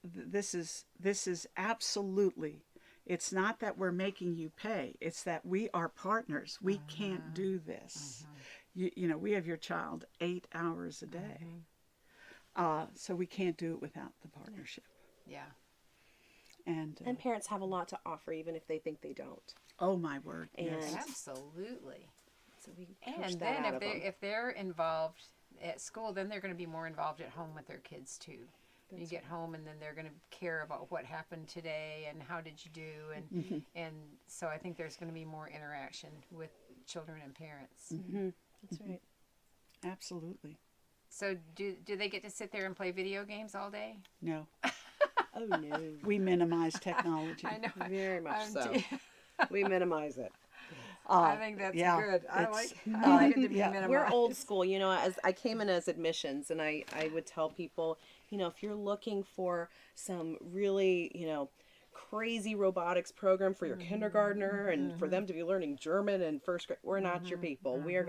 Speaker 2: this is absolutely, it's not that we're making you pay. It's that we are partners. We can't do this. We have your child 8 hours a day. So we can't do it without the partnership.
Speaker 1: Yeah.
Speaker 2: And
Speaker 3: parents have a lot to offer, even if they think they don't.
Speaker 2: oh my word, yes.
Speaker 3: And-
Speaker 1: Absolutely.
Speaker 3: So we push
Speaker 1: And
Speaker 3: that
Speaker 1: then
Speaker 3: out of them.
Speaker 1: if they're involved at school, then they're going to be more involved at home with their kids too. You get home and then they're going to care about what happened today and how did you do and so I think there's going to be more interaction with children and parents.
Speaker 3: That's right.
Speaker 2: Absolutely.
Speaker 1: So do they get to sit there and play video games all day?
Speaker 2: No.
Speaker 3: Oh no.
Speaker 2: We minimize technology.
Speaker 1: I know.
Speaker 3: Very much
Speaker 1: I'm
Speaker 3: so.
Speaker 1: t-
Speaker 3: We minimize it.
Speaker 1: I think that's
Speaker 2: yeah,
Speaker 1: good. I
Speaker 2: it's-
Speaker 1: like it to be
Speaker 2: yeah.
Speaker 1: minimized.
Speaker 3: We're old school, as I came in as admissions, and I would tell people, if you're looking for some really, crazy robotics program for your kindergartner and for them to be learning German in first grade, we're not your people. We're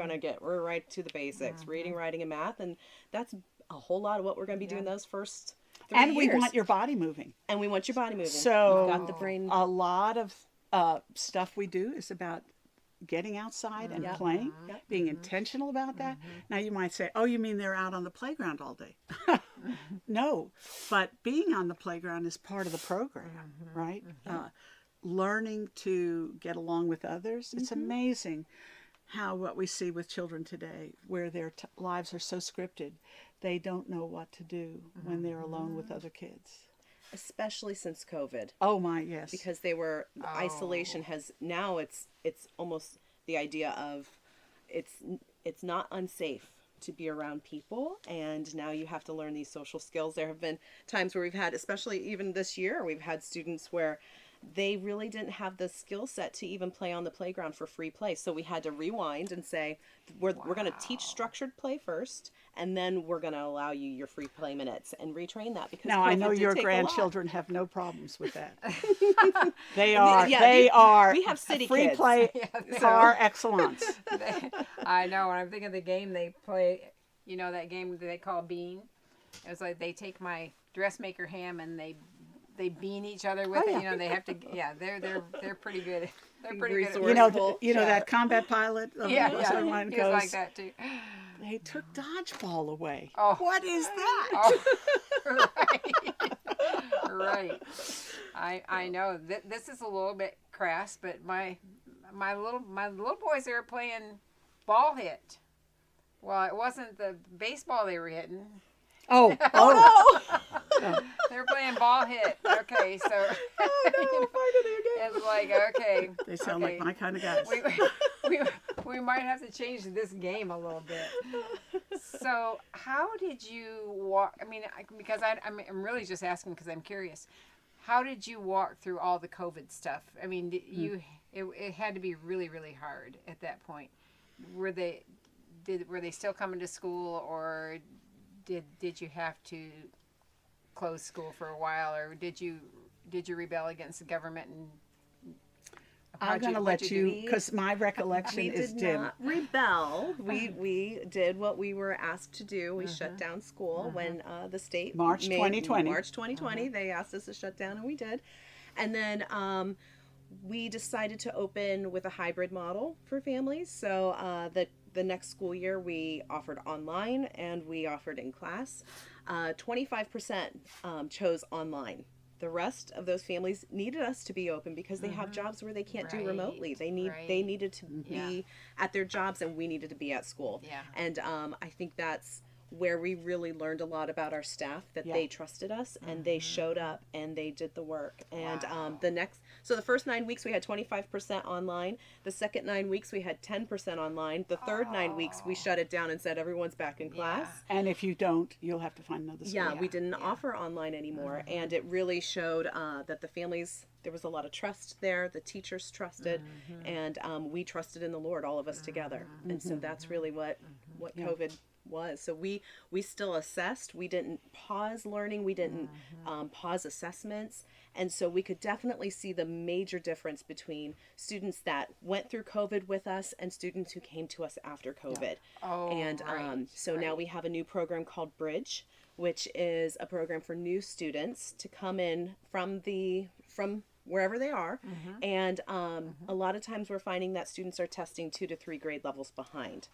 Speaker 3: right to the basics, reading, writing, and math, and that's a whole lot of what we're going to be doing those first 3
Speaker 2: And
Speaker 3: years.
Speaker 2: we want your body moving.
Speaker 3: And we want your body moving.
Speaker 2: So
Speaker 3: You've got the brain.
Speaker 2: a lot of stuff we do is about getting outside and
Speaker 3: Yep.
Speaker 2: playing,
Speaker 3: Yep.
Speaker 2: being intentional about that. Now you might say, oh, you mean they're out on the playground all day? No, but being on the playground is part of the program, right? Learning to get along with others. It's amazing how what we see with children today, where their lives are so scripted, they don't know what to do when they're alone with other kids.
Speaker 3: Especially since COVID.
Speaker 2: Oh my, yes.
Speaker 3: Because isolation has now it's almost the idea of it's not unsafe to be around people, and now you have to learn these social skills. There have been times where we've had, especially even this year, we've had students where they really didn't have the skill set to even play on the playground for free play. So we had to rewind and say, we're going to teach structured play first, and then we're going to allow you your free play minutes and retrain that because
Speaker 2: Now I
Speaker 3: COVID
Speaker 2: know
Speaker 3: did
Speaker 2: your
Speaker 3: take a lot.
Speaker 2: grandchildren have no problems with that. They are.
Speaker 3: Yeah,
Speaker 2: they are.
Speaker 3: we have city
Speaker 2: free
Speaker 3: kids.
Speaker 2: play
Speaker 1: Yeah,
Speaker 2: par excellence.
Speaker 1: I know. When I'm thinking of the game they play, you know, that game that they call Bean. It was like they take my dressmaker ham and they bean each other with
Speaker 2: Oh,
Speaker 1: it.
Speaker 2: yeah.
Speaker 1: You know, they have to. Yeah, they're pretty good. They're pretty good. At
Speaker 2: You know,
Speaker 3: Resourceful.
Speaker 2: you know
Speaker 1: Yeah.
Speaker 2: that combat pilot.
Speaker 1: Yeah,
Speaker 2: What's that
Speaker 1: yeah.
Speaker 2: one
Speaker 1: He
Speaker 2: goes,
Speaker 1: was like that too.
Speaker 2: They took dodgeball away.
Speaker 1: Oh.
Speaker 2: What is that?
Speaker 1: Oh, right. I know this is a little bit crass, but my little boys, they were playing ball hit. Well, it wasn't the baseball they were hitting.
Speaker 2: Oh,
Speaker 1: They were playing ball hit. Okay, so it's like, okay.
Speaker 2: They sound
Speaker 1: okay.
Speaker 2: like my kind of guys.
Speaker 1: We might have to change this game a little bit. So how did you walk? I mean, because I'm really just asking because I'm curious. How did you walk through all the COVID stuff? I mean, it had to be really, really hard at that point. Were they still coming to school, or did you have to close school for a while, or did you rebel against the government? And
Speaker 2: I'm going to let you, because my recollection
Speaker 3: We
Speaker 2: is
Speaker 3: did
Speaker 2: dim.
Speaker 3: not rebel. We did what we were asked to do. We shut down school when the state
Speaker 2: March 2020.
Speaker 3: March 2020. They asked us to shut down, and we did. And then we decided to open with a hybrid model for families. So the next school year we offered online and we offered in class. 25% chose online. The rest of those families needed us to be open because they have jobs where they can't do remotely. They needed to be at their jobs, and we needed to be at school.
Speaker 1: Yeah.
Speaker 3: And I think that's where we really learned a lot about our staff, that they trusted us and they showed up and they did the work. And the first 9 weeks we had 25% online. The second 9 weeks we had 10% online. The third 9 weeks we shut it down and said everyone's back in class.
Speaker 2: And if you don't, you'll have to find another school.
Speaker 3: Yeah, we didn't offer online anymore. And it really showed that the families, there was a lot of trust there. The teachers trusted, and we trusted in the Lord, all of us together. And so that's really what COVID was. So we still assessed. We didn't pause learning. We didn't pause assessments. And so we could definitely see the major difference between students that went through COVID with us and students who came to us after COVID.
Speaker 1: Oh,
Speaker 3: And now we have a new program called Bridge, which is a program for new students to come in from wherever they are. And a lot of times we're finding that students are testing 2 to 3 grade levels behind.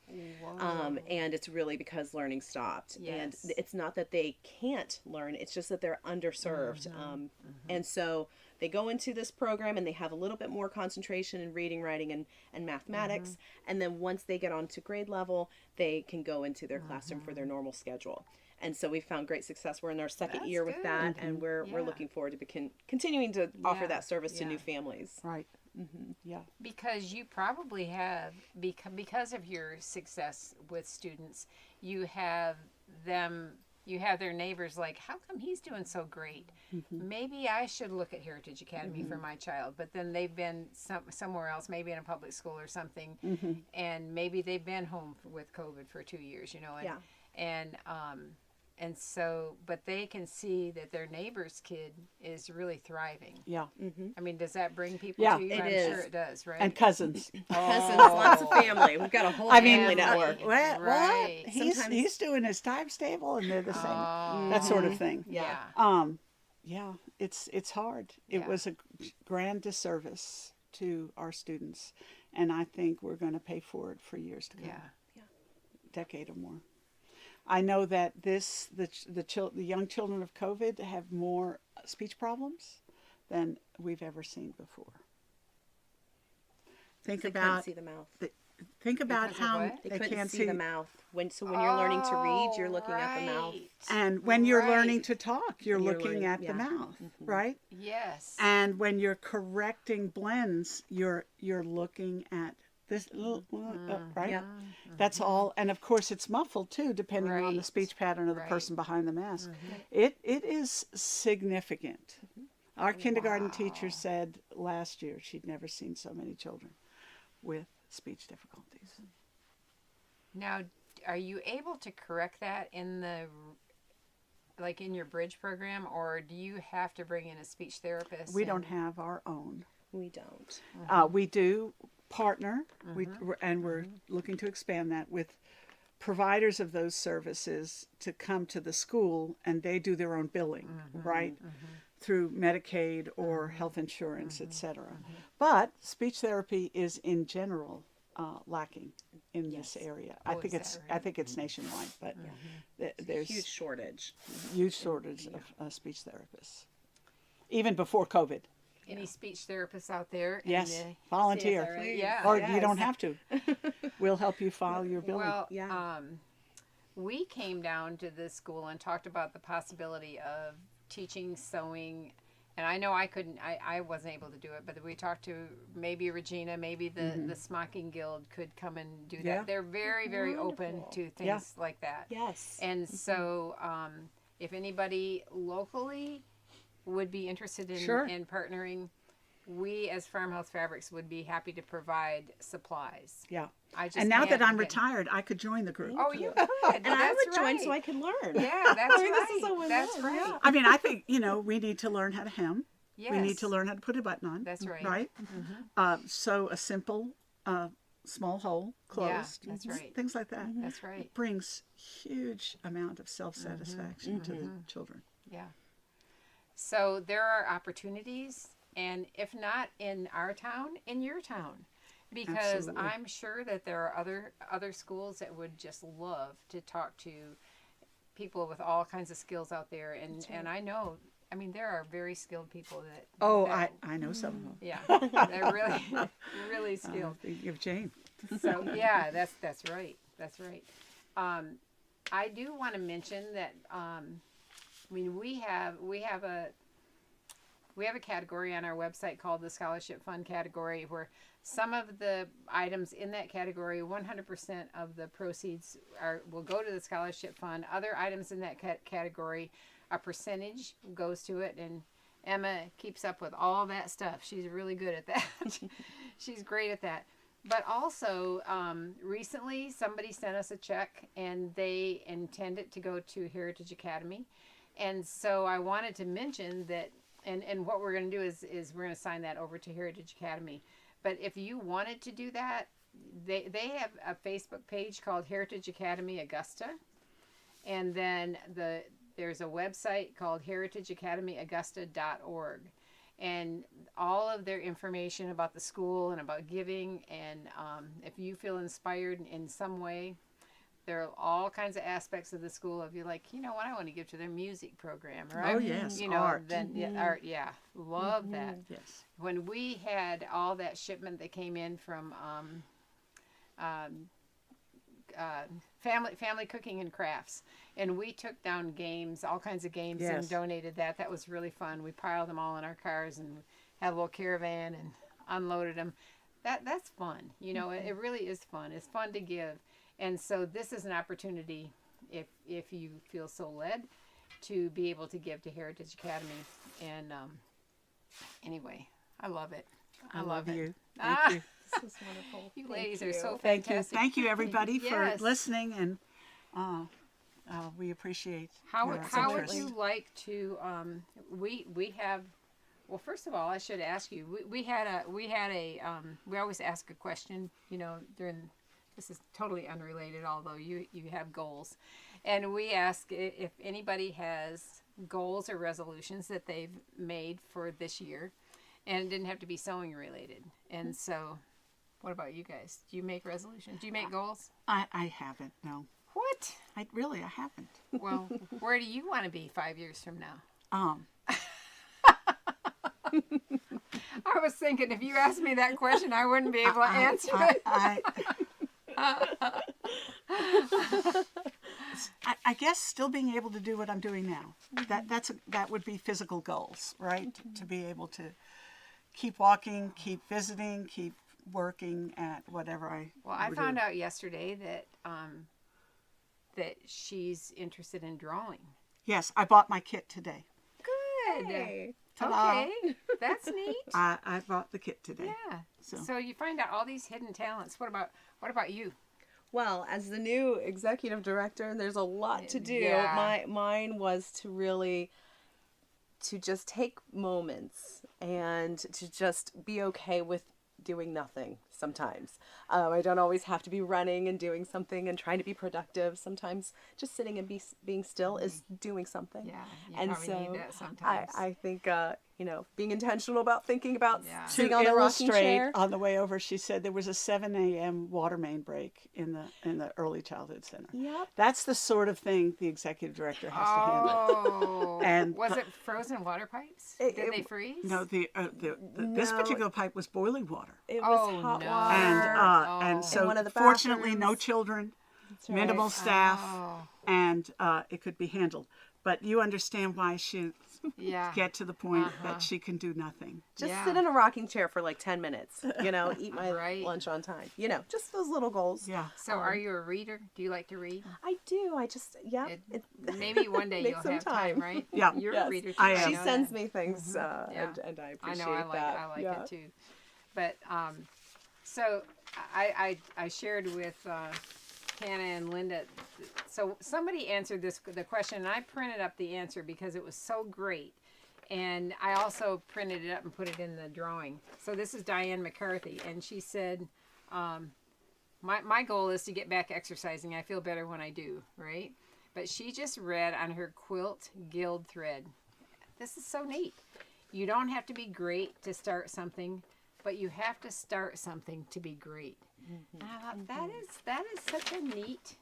Speaker 3: And it's really because learning stopped.
Speaker 1: Yes.
Speaker 3: And it's not that they can't learn, it's just that they're underserved. And so they go into this program and they have a little bit more concentration in reading, writing, and mathematics. And then once they get onto grade level, they can go into their classroom for their normal schedule. And so we found great success. We're in our second year with that, and we're looking forward to continuing to offer that service to new families.
Speaker 2: Right. Yeah.
Speaker 1: Because you probably have, because of your success with students, you have their neighbors like, how come he's doing so great? Maybe I should look at Heritage Academy for my child. But then they've been somewhere else, maybe in a public school or something, and maybe they've been home with COVID for 2 years, you know. And so, but they can see that their neighbor's kid is really thriving.
Speaker 2: Yeah.
Speaker 1: I mean, does that bring people
Speaker 2: Yeah,
Speaker 1: to you?
Speaker 3: it
Speaker 1: I'm
Speaker 3: is.
Speaker 1: sure it does, right?
Speaker 2: And cousins.
Speaker 3: Cousins, lots of family. We've got a whole family network.
Speaker 2: What?
Speaker 1: Right.
Speaker 2: He's doing his times table, and they're the same. That sort of thing.
Speaker 1: Yeah.
Speaker 2: Yeah. It's hard. It was a grand disservice to our students, and I think we're going to pay for it for years to come.
Speaker 1: Yeah.
Speaker 2: Decade or more. I know that the young children of COVID have more speech problems than we've ever seen before. Think
Speaker 3: They
Speaker 2: about
Speaker 3: couldn't see the mouth.
Speaker 2: think about
Speaker 1: Because of
Speaker 2: how
Speaker 1: what?
Speaker 3: They
Speaker 2: they
Speaker 3: couldn't
Speaker 2: can't
Speaker 3: see the mouth. When you're learning to read, you're looking at the mouth.
Speaker 2: And when you're
Speaker 1: Right.
Speaker 2: learning to talk, you're
Speaker 3: You're
Speaker 2: looking
Speaker 3: learning-
Speaker 2: at the
Speaker 3: yeah.
Speaker 2: mouth, right?
Speaker 1: Yes.
Speaker 2: And when you're correcting blends, you're looking at this little right.
Speaker 3: Yeah.
Speaker 2: That's all, and of course it's muffled too, depending on the
Speaker 1: Right.
Speaker 2: speech pattern of the
Speaker 1: Right.
Speaker 2: person behind the mask. It is significant. Our kindergarten teacher said last year she'd never seen so many children with speech difficulties.
Speaker 1: Now, are you able to correct that in the like in your bridge program, or do you have to bring in a speech therapist?
Speaker 2: We don't have our own.
Speaker 3: We don't.
Speaker 2: We do partner, and we're looking to expand that with providers of those services to come to the school, and they do their own billing, right? Through Medicaid or health insurance, etc. But speech therapy is in general lacking in this area. I think it's nationwide, but there's
Speaker 3: Huge shortage.
Speaker 2: huge shortage of speech therapists, even before COVID.
Speaker 1: Any speech therapists out there?
Speaker 2: Yes,
Speaker 1: in the
Speaker 2: volunteer.
Speaker 1: CSRA? Yeah.
Speaker 2: Or you don't have to. We'll help you file your billing.
Speaker 1: Well,
Speaker 3: Yeah.
Speaker 1: we came down to this school and talked about the possibility of teaching sewing. And I know I wasn't able to do it, but we talked to maybe Regina, maybe the Smocking Guild could come and do that.
Speaker 2: Yeah.
Speaker 1: They're very, very open
Speaker 3: Wonderful.
Speaker 1: to things like that.
Speaker 3: Yes.
Speaker 1: And so if anybody locally would be interested in,
Speaker 2: Sure.
Speaker 1: in partnering, we as Farmhouse Fabrics would be happy to provide supplies.
Speaker 2: Yeah.
Speaker 1: I just
Speaker 2: And now that
Speaker 1: can't
Speaker 2: I'm
Speaker 1: get-
Speaker 2: retired, I could join the group.
Speaker 1: Oh, you could.
Speaker 3: And I would join so I could learn.
Speaker 1: Yeah, that's
Speaker 3: I mean,
Speaker 1: right.
Speaker 3: this is a win-win.
Speaker 1: That's right.
Speaker 3: Yeah.
Speaker 2: I mean, I think, we need to learn how to hem.
Speaker 1: Yes.
Speaker 2: We need to learn how to put a button on.
Speaker 1: That's right.
Speaker 2: Right? Sew a simple small hole closed.
Speaker 1: Yeah, that's right.
Speaker 2: Things like that.
Speaker 1: That's right.
Speaker 2: Brings huge amount of self-satisfaction to the children.
Speaker 1: Yeah. So there are opportunities, and if not in our town, in your town, because
Speaker 2: Absolutely.
Speaker 1: I'm sure that there are other schools that would just love to talk to people with all kinds of skills out there, and I know, I mean, there are very skilled people that.
Speaker 2: Oh,
Speaker 1: that,
Speaker 2: I know some of them.
Speaker 1: Yeah, they're really really skilled.
Speaker 2: Think of Jane.
Speaker 1: So yeah, that's right. That's right. I do want to mention that. I mean, we have a category on our website called the Scholarship Fund category, where some of the items in that category, 100% of the proceeds will go to the scholarship fund. Other items in that category, a percentage goes to it, and Emma keeps up with all that stuff. She's really good at that. She's great at that. But also, recently somebody sent us a check, and they intend it to go to Heritage Academy. And so I wanted to mention that, and what we're going to do is we're going to sign that over to Heritage Academy. But if you wanted to do that, they have a Facebook page called Heritage Academy Augusta. And then there's a website called heritageacademyaugusta.org. And all of their information about the school and about giving, and if you feel inspired in some way, there are all kinds of aspects of the school. If you're like, you know what, I want to give to their music program, right?
Speaker 2: Oh, yes,
Speaker 1: you know,
Speaker 2: art.
Speaker 1: Then art, yeah, love that.
Speaker 2: Yes.
Speaker 1: When we had all that shipment that came in from family cooking and crafts, and we took down games, all kinds of games,
Speaker 2: Yes.
Speaker 1: and donated that. That was really fun. We piled them all in our cars and had a little caravan and unloaded them. That's fun. You know, it really is fun. It's fun to give. And so this is an opportunity, if you feel so led, to be able to give to Heritage Academy. And anyway, I love it. I love it.
Speaker 2: you.
Speaker 1: Ah,
Speaker 2: Thank you.
Speaker 3: This is wonderful.
Speaker 1: you ladies are so
Speaker 2: Thank you.
Speaker 1: fantastic.
Speaker 2: Thank you, everybody,
Speaker 1: Yes.
Speaker 2: for listening, and we appreciate
Speaker 1: How
Speaker 2: your
Speaker 1: would
Speaker 2: interest.
Speaker 1: you like to? We have. Well, first of all, I should ask you. We always ask a question. You know, during. This is totally unrelated, although you have goals. And we ask if anybody has goals or resolutions that they've made for this year. And it didn't have to be sewing related. And so, what about you guys? Do you make resolutions? Do you make goals?
Speaker 2: I haven't, no.
Speaker 1: What?
Speaker 2: I haven't.
Speaker 1: Well, where do you want to be 5 years from now? I was thinking if you asked me that question, I wouldn't be able to answer it.
Speaker 2: I guess still being able to do what I'm doing now. That would be physical goals, right? To be able to keep walking, keep visiting, keep working at whatever I.
Speaker 1: Well, I
Speaker 2: would
Speaker 1: found
Speaker 2: do.
Speaker 1: out yesterday that she's interested in drawing.
Speaker 2: Yes, I bought my kit today.
Speaker 1: Good.
Speaker 3: Hey.
Speaker 2: Ta-da.
Speaker 1: Okay, that's neat.
Speaker 2: I bought the kit today.
Speaker 1: Yeah.
Speaker 2: So.
Speaker 1: So you find out all these hidden talents. What about you?
Speaker 3: Well, as the new executive director, there's a lot to do.
Speaker 1: Yeah.
Speaker 3: Mine was to just take moments and to just be okay with doing nothing sometimes. I don't always have to be running and doing something and trying to be productive. Sometimes just sitting and being still is doing something.
Speaker 1: Yeah, you
Speaker 3: and
Speaker 1: probably
Speaker 3: so
Speaker 1: need that sometimes.
Speaker 3: I think, being intentional about thinking about
Speaker 1: Yeah.
Speaker 3: sitting
Speaker 2: To
Speaker 3: on the rocking
Speaker 2: illustrate,
Speaker 3: chair.
Speaker 2: on the way over, she said there was a 7 a.m. water main break in the early childhood center.
Speaker 3: Yep.
Speaker 2: That's the sort of thing the executive director has to handle.
Speaker 1: Oh,
Speaker 2: And-
Speaker 1: was it frozen water pipes?
Speaker 3: It-
Speaker 1: Did
Speaker 3: it-
Speaker 1: they freeze?
Speaker 2: No, this
Speaker 3: No.
Speaker 2: particular pipe was boiling water,
Speaker 3: It was
Speaker 1: Oh,
Speaker 3: hot
Speaker 1: no.
Speaker 3: water.
Speaker 2: and
Speaker 1: Oh.
Speaker 2: so
Speaker 3: In one of the
Speaker 2: fortunately no
Speaker 3: bathrooms.
Speaker 2: children,
Speaker 3: That's right.
Speaker 2: minimal staff,
Speaker 1: Oh,
Speaker 2: and it could be handled. But you understand why she
Speaker 1: yeah.
Speaker 2: get to the point that she can do nothing.
Speaker 3: Just
Speaker 1: Yeah.
Speaker 3: sit in a rocking chair for like 10 minutes, eat my
Speaker 1: Right.
Speaker 3: lunch on time. Just those little goals.
Speaker 2: Yeah.
Speaker 1: So, are you a reader? Do you like to read?
Speaker 3: I do. I just,
Speaker 1: Maybe one day
Speaker 3: Make
Speaker 1: you'll
Speaker 3: some
Speaker 1: have
Speaker 3: time.
Speaker 1: right?
Speaker 2: Yeah.
Speaker 1: You're
Speaker 3: Yes.
Speaker 1: a reader too.
Speaker 2: I am.
Speaker 3: she
Speaker 1: know
Speaker 3: sends
Speaker 1: that.
Speaker 3: me things,
Speaker 1: Yeah.
Speaker 3: and I
Speaker 1: I
Speaker 3: appreciate
Speaker 1: know. I like.
Speaker 3: that.
Speaker 1: I like
Speaker 3: Yeah.
Speaker 1: it too. But so I shared with Hannah and Linda. So somebody answered the question, and I printed up the answer because it was so great. And I also printed it up and put it in the drawing. So this is Diane McCarthy, and she said, my goal is to get back exercising. I feel better when I do, right? But she just read on her quilt guild thread. This is so neat. You don't have to be great to start something, but you have to start something to be great. And I thought that is such a neat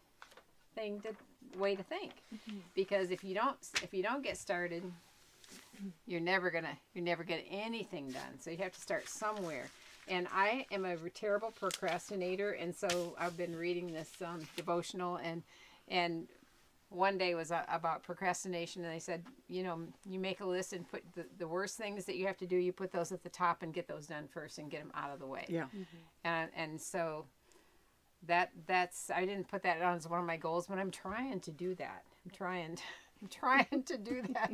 Speaker 1: way to think, because if you don't get started, you're never get anything done. So you have to start somewhere. And I am a terrible procrastinator, and so I've been reading this devotional, and one day was about procrastination, and they said, you make a list and put the worst things that you have to do, you put those at the top and get those done first and get them out of the way.
Speaker 2: Yeah.
Speaker 1: And so that's I didn't put that on as one of my goals, but I'm trying to do that. I'm trying to do that.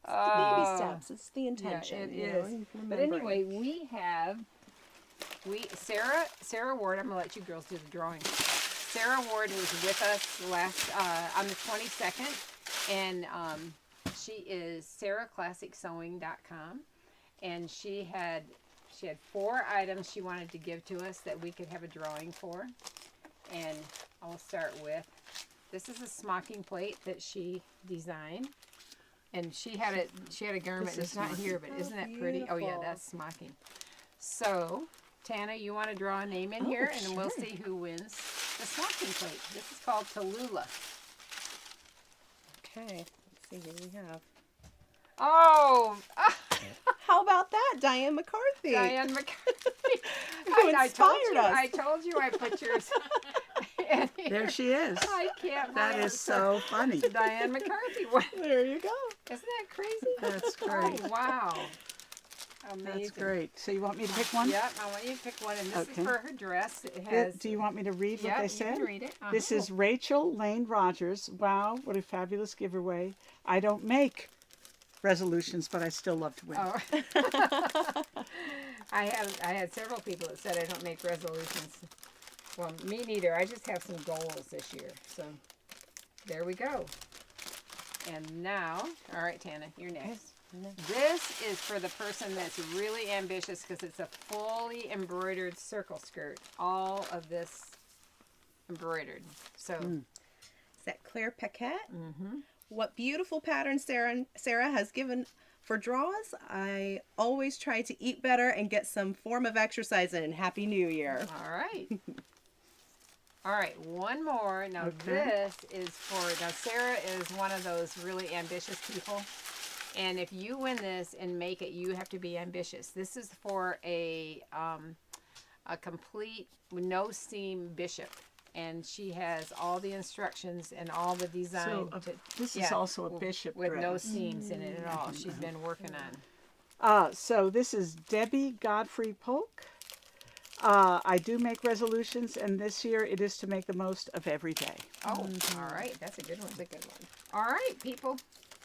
Speaker 3: Baby steps. It's the
Speaker 1: Yeah,
Speaker 3: intention.
Speaker 1: it
Speaker 3: you
Speaker 1: is.
Speaker 3: know,
Speaker 1: But
Speaker 3: remembering.
Speaker 1: anyway, Sarah Ward. I'm gonna let you girls do the drawing. Sarah Ward was with us last on the 22nd, and she is sarahclassicsewing.com, and she had 4 items she wanted to give to us that we could have a drawing for, and I'll start with, this is a smocking plate that she designed, and she had a garment.
Speaker 2: This
Speaker 1: It's
Speaker 2: is
Speaker 1: not
Speaker 2: smocking.
Speaker 1: here, but isn't that pretty? Oh yeah,
Speaker 3: beautiful.
Speaker 1: that's smocking. So, Tana, you want to draw a name in here, and we'll
Speaker 3: sure.
Speaker 1: see who wins the smocking plate. This is called Tallulah.
Speaker 3: Okay. Let's see. Here we have.
Speaker 1: Oh,
Speaker 3: How about that, Diane McCarthy?
Speaker 1: Diane McCarthy.
Speaker 3: Who
Speaker 1: I told
Speaker 3: inspired
Speaker 1: you.
Speaker 3: us.
Speaker 1: I told you I put yours in here.
Speaker 2: There she is.
Speaker 1: I can't.
Speaker 2: That
Speaker 1: believe
Speaker 2: is
Speaker 1: it.
Speaker 2: so funny.
Speaker 1: Diane McCarthy. What?
Speaker 3: There you go.
Speaker 1: Isn't that crazy?
Speaker 2: That's great.
Speaker 1: Oh, wow. Amazing.
Speaker 2: That's great. So you want me to pick one?
Speaker 1: Yep, I want you to pick one, and this
Speaker 2: Okay.
Speaker 1: is for her dress. It has.
Speaker 2: Do you want me to read what
Speaker 1: Yep,
Speaker 2: they
Speaker 1: you
Speaker 2: said?
Speaker 1: can read it.
Speaker 2: This
Speaker 1: Uh-huh.
Speaker 2: is Rachel Lane Rogers. Wow, what a fabulous giveaway. I don't make resolutions, but I still love to win.
Speaker 1: Oh. I had several people that said I don't make resolutions. Well, me neither. I just have some goals this year. So there we go. And now, all right, Tana, you're next. This is for the person that's really ambitious because it's a fully embroidered circle skirt. All of this embroidered. So
Speaker 3: Is that Claire Paquette? Mm-hmm. What beautiful patterns Sarah has given for draws. I always try to eat better and get some form of exercise in. Happy New Year.
Speaker 1: all right. All right, one more. Now
Speaker 2: Okay.
Speaker 1: this is now Sarah is one of those really ambitious people. And if you win this and make it, you have to be ambitious. This is for a complete no seam bishop. And she has all the instructions and all the design.
Speaker 2: So this is also a bishop
Speaker 1: with no
Speaker 2: dress.
Speaker 1: seams in it at all. She's been working on.
Speaker 2: So this is Debbie Godfrey Polk. I do make resolutions, and this year it is to make the most of every day.
Speaker 1: Oh, all right. That's a good one. That's a good one. All right, people.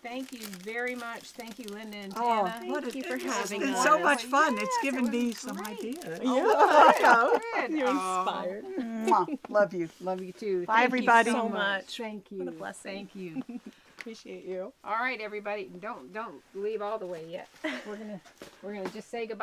Speaker 1: Thank you very much. Thank you, Linda and
Speaker 2: Oh,
Speaker 1: Tana.
Speaker 3: Thank you for
Speaker 2: It's
Speaker 3: having
Speaker 2: been
Speaker 3: us.
Speaker 2: so much fun. It's
Speaker 1: Yes, it
Speaker 2: given
Speaker 1: was
Speaker 2: me some
Speaker 1: great.
Speaker 2: ideas.
Speaker 1: Oh, good.
Speaker 3: You're
Speaker 1: Oh.
Speaker 3: inspired.
Speaker 2: Mwah. Love you.
Speaker 1: Love you too.
Speaker 2: Bye,
Speaker 1: Thank
Speaker 2: everybody.
Speaker 1: You
Speaker 3: so much.
Speaker 1: Thank you.
Speaker 3: What a blessing.
Speaker 1: Thank you.
Speaker 3: Appreciate you.
Speaker 1: All right, everybody. Don't leave all the way yet. We're gonna just say goodbye.